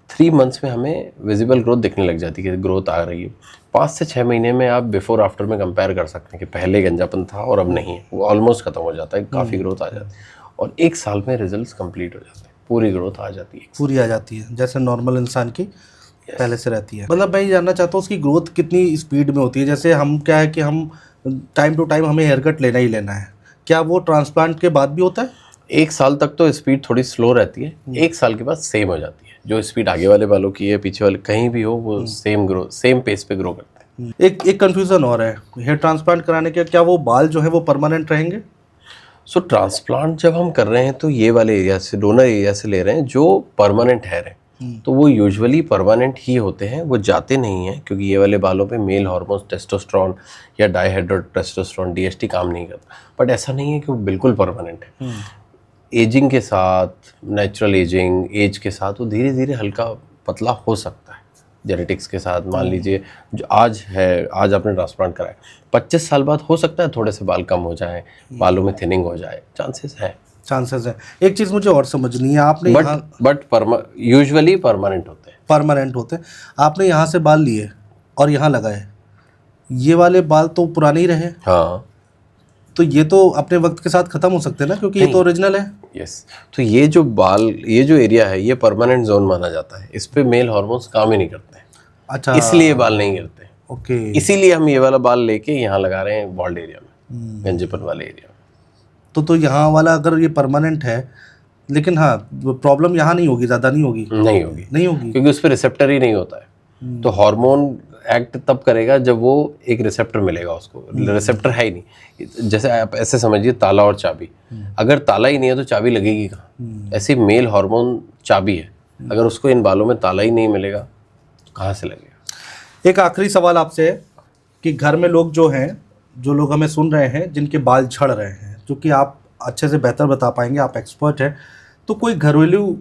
3 मंथ्स में हमें विजिबल ग्रोथ दिखने लग जाती है कि ग्रोथ आ रही है। 5 से 6 महीने में आप बिफोर आफ्टर में कंपेयर कर सकते हैं कि पहले गंजापन था और अब नहीं है। वो ऑलमोस्ट खत्म हो जाता है, काफ़ी ग्रोथ आ जाती है और 1 साल में रिजल्ट्स कंप्लीट हो जाते हैं, पूरी ग्रोथ आ जाती है। पूरी आ जाती है, जैसे नॉर्मल इंसान की पहले से रहती है। मतलब मैं ये जानना चाहता हूँ उसकी ग्रोथ कितनी स्पीड में होती है? जैसे हम क्या है कि हम टाइम टू टाइम हमें हेयर कट लेना ही लेना है, क्या वो ट्रांसप्लांट के बाद भी होता है? 1 साल तक तो स्पीड थोड़ी स्लो रहती है, 1 साल के बाद सेम हो जाती है। जो स्पीड आगे वाले बालों की है, पीछे वाले कहीं भी हो, वो सेम पेस पे ग्रो करते हैं। एक कंफ्यूजन और है, हेयर ट्रांसप्लांट कराने के क्या वो बाल जो है वो परमानेंट रहेंगे? सो ट्रांसप्लांट जब हम कर रहे हैं तो ये वाले एरिया से, डोनर एरिया से ले रहे हैं जो परमानेंट हेयर है, तो वो यूजुअली परमानेंट ही होते हैं, वो जाते नहीं हैं, क्योंकि ये वाले बालों पे मेल हार्मोन्स टेस्टोस्टेरोन या डाइहाइड्रोटेस्टोस्टेरोन DHT काम नहीं करता। बट ऐसा नहीं है कि वो बिल्कुल परमानेंट है। एजिंग के साथ, नेचुरल एज के साथ वो धीरे धीरे हल्का पतला हो सकता है जेनेटिक्स के साथ। मान लीजिए जो आज आपने ट्रांसप्लांट कराया, 25 साल बाद हो सकता है थोड़े से बाल कम हो जाए, बालों में थिनिंग हो जाए, चांसेस है। एक चीज़ मुझे और समझनी है, आपने यूजुअली परमानेंट होते हैं। परमानेंट होते हैं। आपने यहाँ से बाल लिए और यहाँ लगाए, ये वाले बाल तो पुराने ही रहे। हाँ, तो ये तो अपने वक्त के साथ खत्म हो सकते हैं ना, क्योंकि ये तो ओरिजिनल है। यस। तो ये जो एरिया है ये परमानेंट जोन माना जाता है, इस पे मेल हार्मोन्स काम ही नहीं करते हैं। अच्छा, इसलिए बाल नहीं गिरते। ओके, इसीलिए हम ये वाला बाल लेके यहाँ लगा रहे हैं बॉल्ड एरिया में, गंजेपन वाले एरिया में। तो यहाँ वाला अगर ये परमानेंट है, लेकिन हाँ प्रॉब्लम यहाँ नहीं होगी, ज़्यादा नहीं होगी? नहीं होगी, नहीं होगी, क्योंकि उस पर रिसेप्टर ही नहीं होता है। तो हार्मोन एक्ट तब करेगा जब वो एक रिसेप्टर मिलेगा उसको। रिसेप्टर है ही नहीं। जैसे आप ऐसे समझिए ताला और चाबी, अगर ताला ही नहीं है तो चाबी लगेगी कहाँ? ऐसे मेल हार्मोन चाबी है, अगर उसको इन बालों में ताला ही नहीं मिलेगा तो कहाँ से लगेगा? एक आखिरी सवाल आपसे है कि घर में लोग जो हैं, जो लोग हमें सुन रहे हैं, जिनके बाल झड़ रहे हैं, क्योंकि आप अच्छे से बेहतर बता पाएंगे, आप एक्सपर्ट हैं, तो कोई घरेलू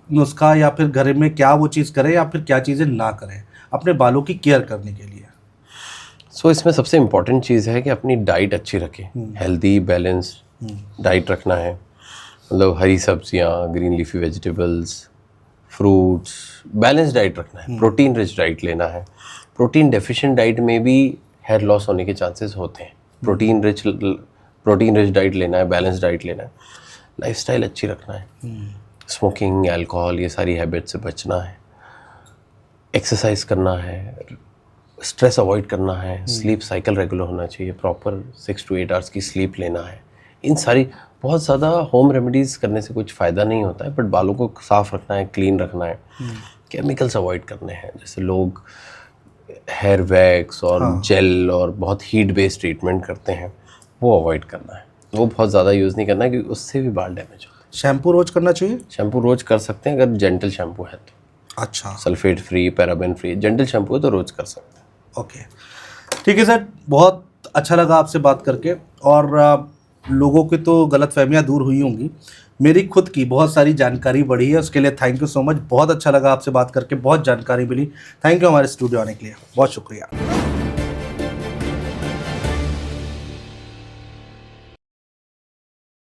नुस्खा या फिर घर में क्या वो चीज़ करें या फिर क्या चीज़ें ना करें अपने बालों की केयर करने के लिए? सो इसमें सबसे इम्पॉर्टेंट चीज़ है कि अपनी डाइट अच्छी रखें। हेल्दी बैलेंस डाइट रखना है, मतलब हरी सब्जियाँ, green leafy vegetables, fruits, balance diet रखना है। प्रोटीन रिच डाइट लेना है। प्रोटीन डेफिशिएंट डाइट में भी हेयर लॉस होने के चांसेस होते हैं। प्रोटीन रिच डाइट लेना है, बैलेंस डाइट लेना है, लाइफस्टाइल अच्छी रखना है, स्मोकिंग, अल्कोहल, ये सारी हैबिट से बचना है, एक्सरसाइज करना है, स्ट्रेस अवॉइड करना है, स्लीप साइकिल रेगुलर होना चाहिए, प्रॉपर 6 to 8 आवर्स की स्लीप लेना है। इन सारी बहुत ज़्यादा होम रेमेडीज़ करने से कुछ फ़ायदा नहीं होता है, बट बालों को साफ़ रखना है, क्लीन रखना है, केमिकल्स अवॉइड करने हैं। जैसे लोग हेयर वैक्स और जेल और बहुत हीट बेस्ड ट्रीटमेंट करते हैं, वो अवॉइड करना है। वो बहुत ज़्यादा यूज़ नहीं करना है क्योंकि उससे भी बाल डैमेज होते हैं। शैम्पू रोज करना चाहिए? शैम्पू रोज़ कर सकते हैं अगर जेंटल शैम्पू है तो। अच्छा, sulphate free, paraben free, gentle shampoo है तो रोज़ कर सकते हैं। ओके, ठीक है सर, बहुत अच्छा लगा आपसे बात करके। और लोगों की तो गलतफहमियां दूर हुई होंगी, मेरी खुद की बहुत सारी जानकारी बढ़ी है, उसके लिए थैंक यू सो मच। बहुत अच्छा लगा आपसे बात करके, बहुत जानकारी मिली। थैंक यू हमारे स्टूडियो आने के लिए, बहुत शुक्रिया।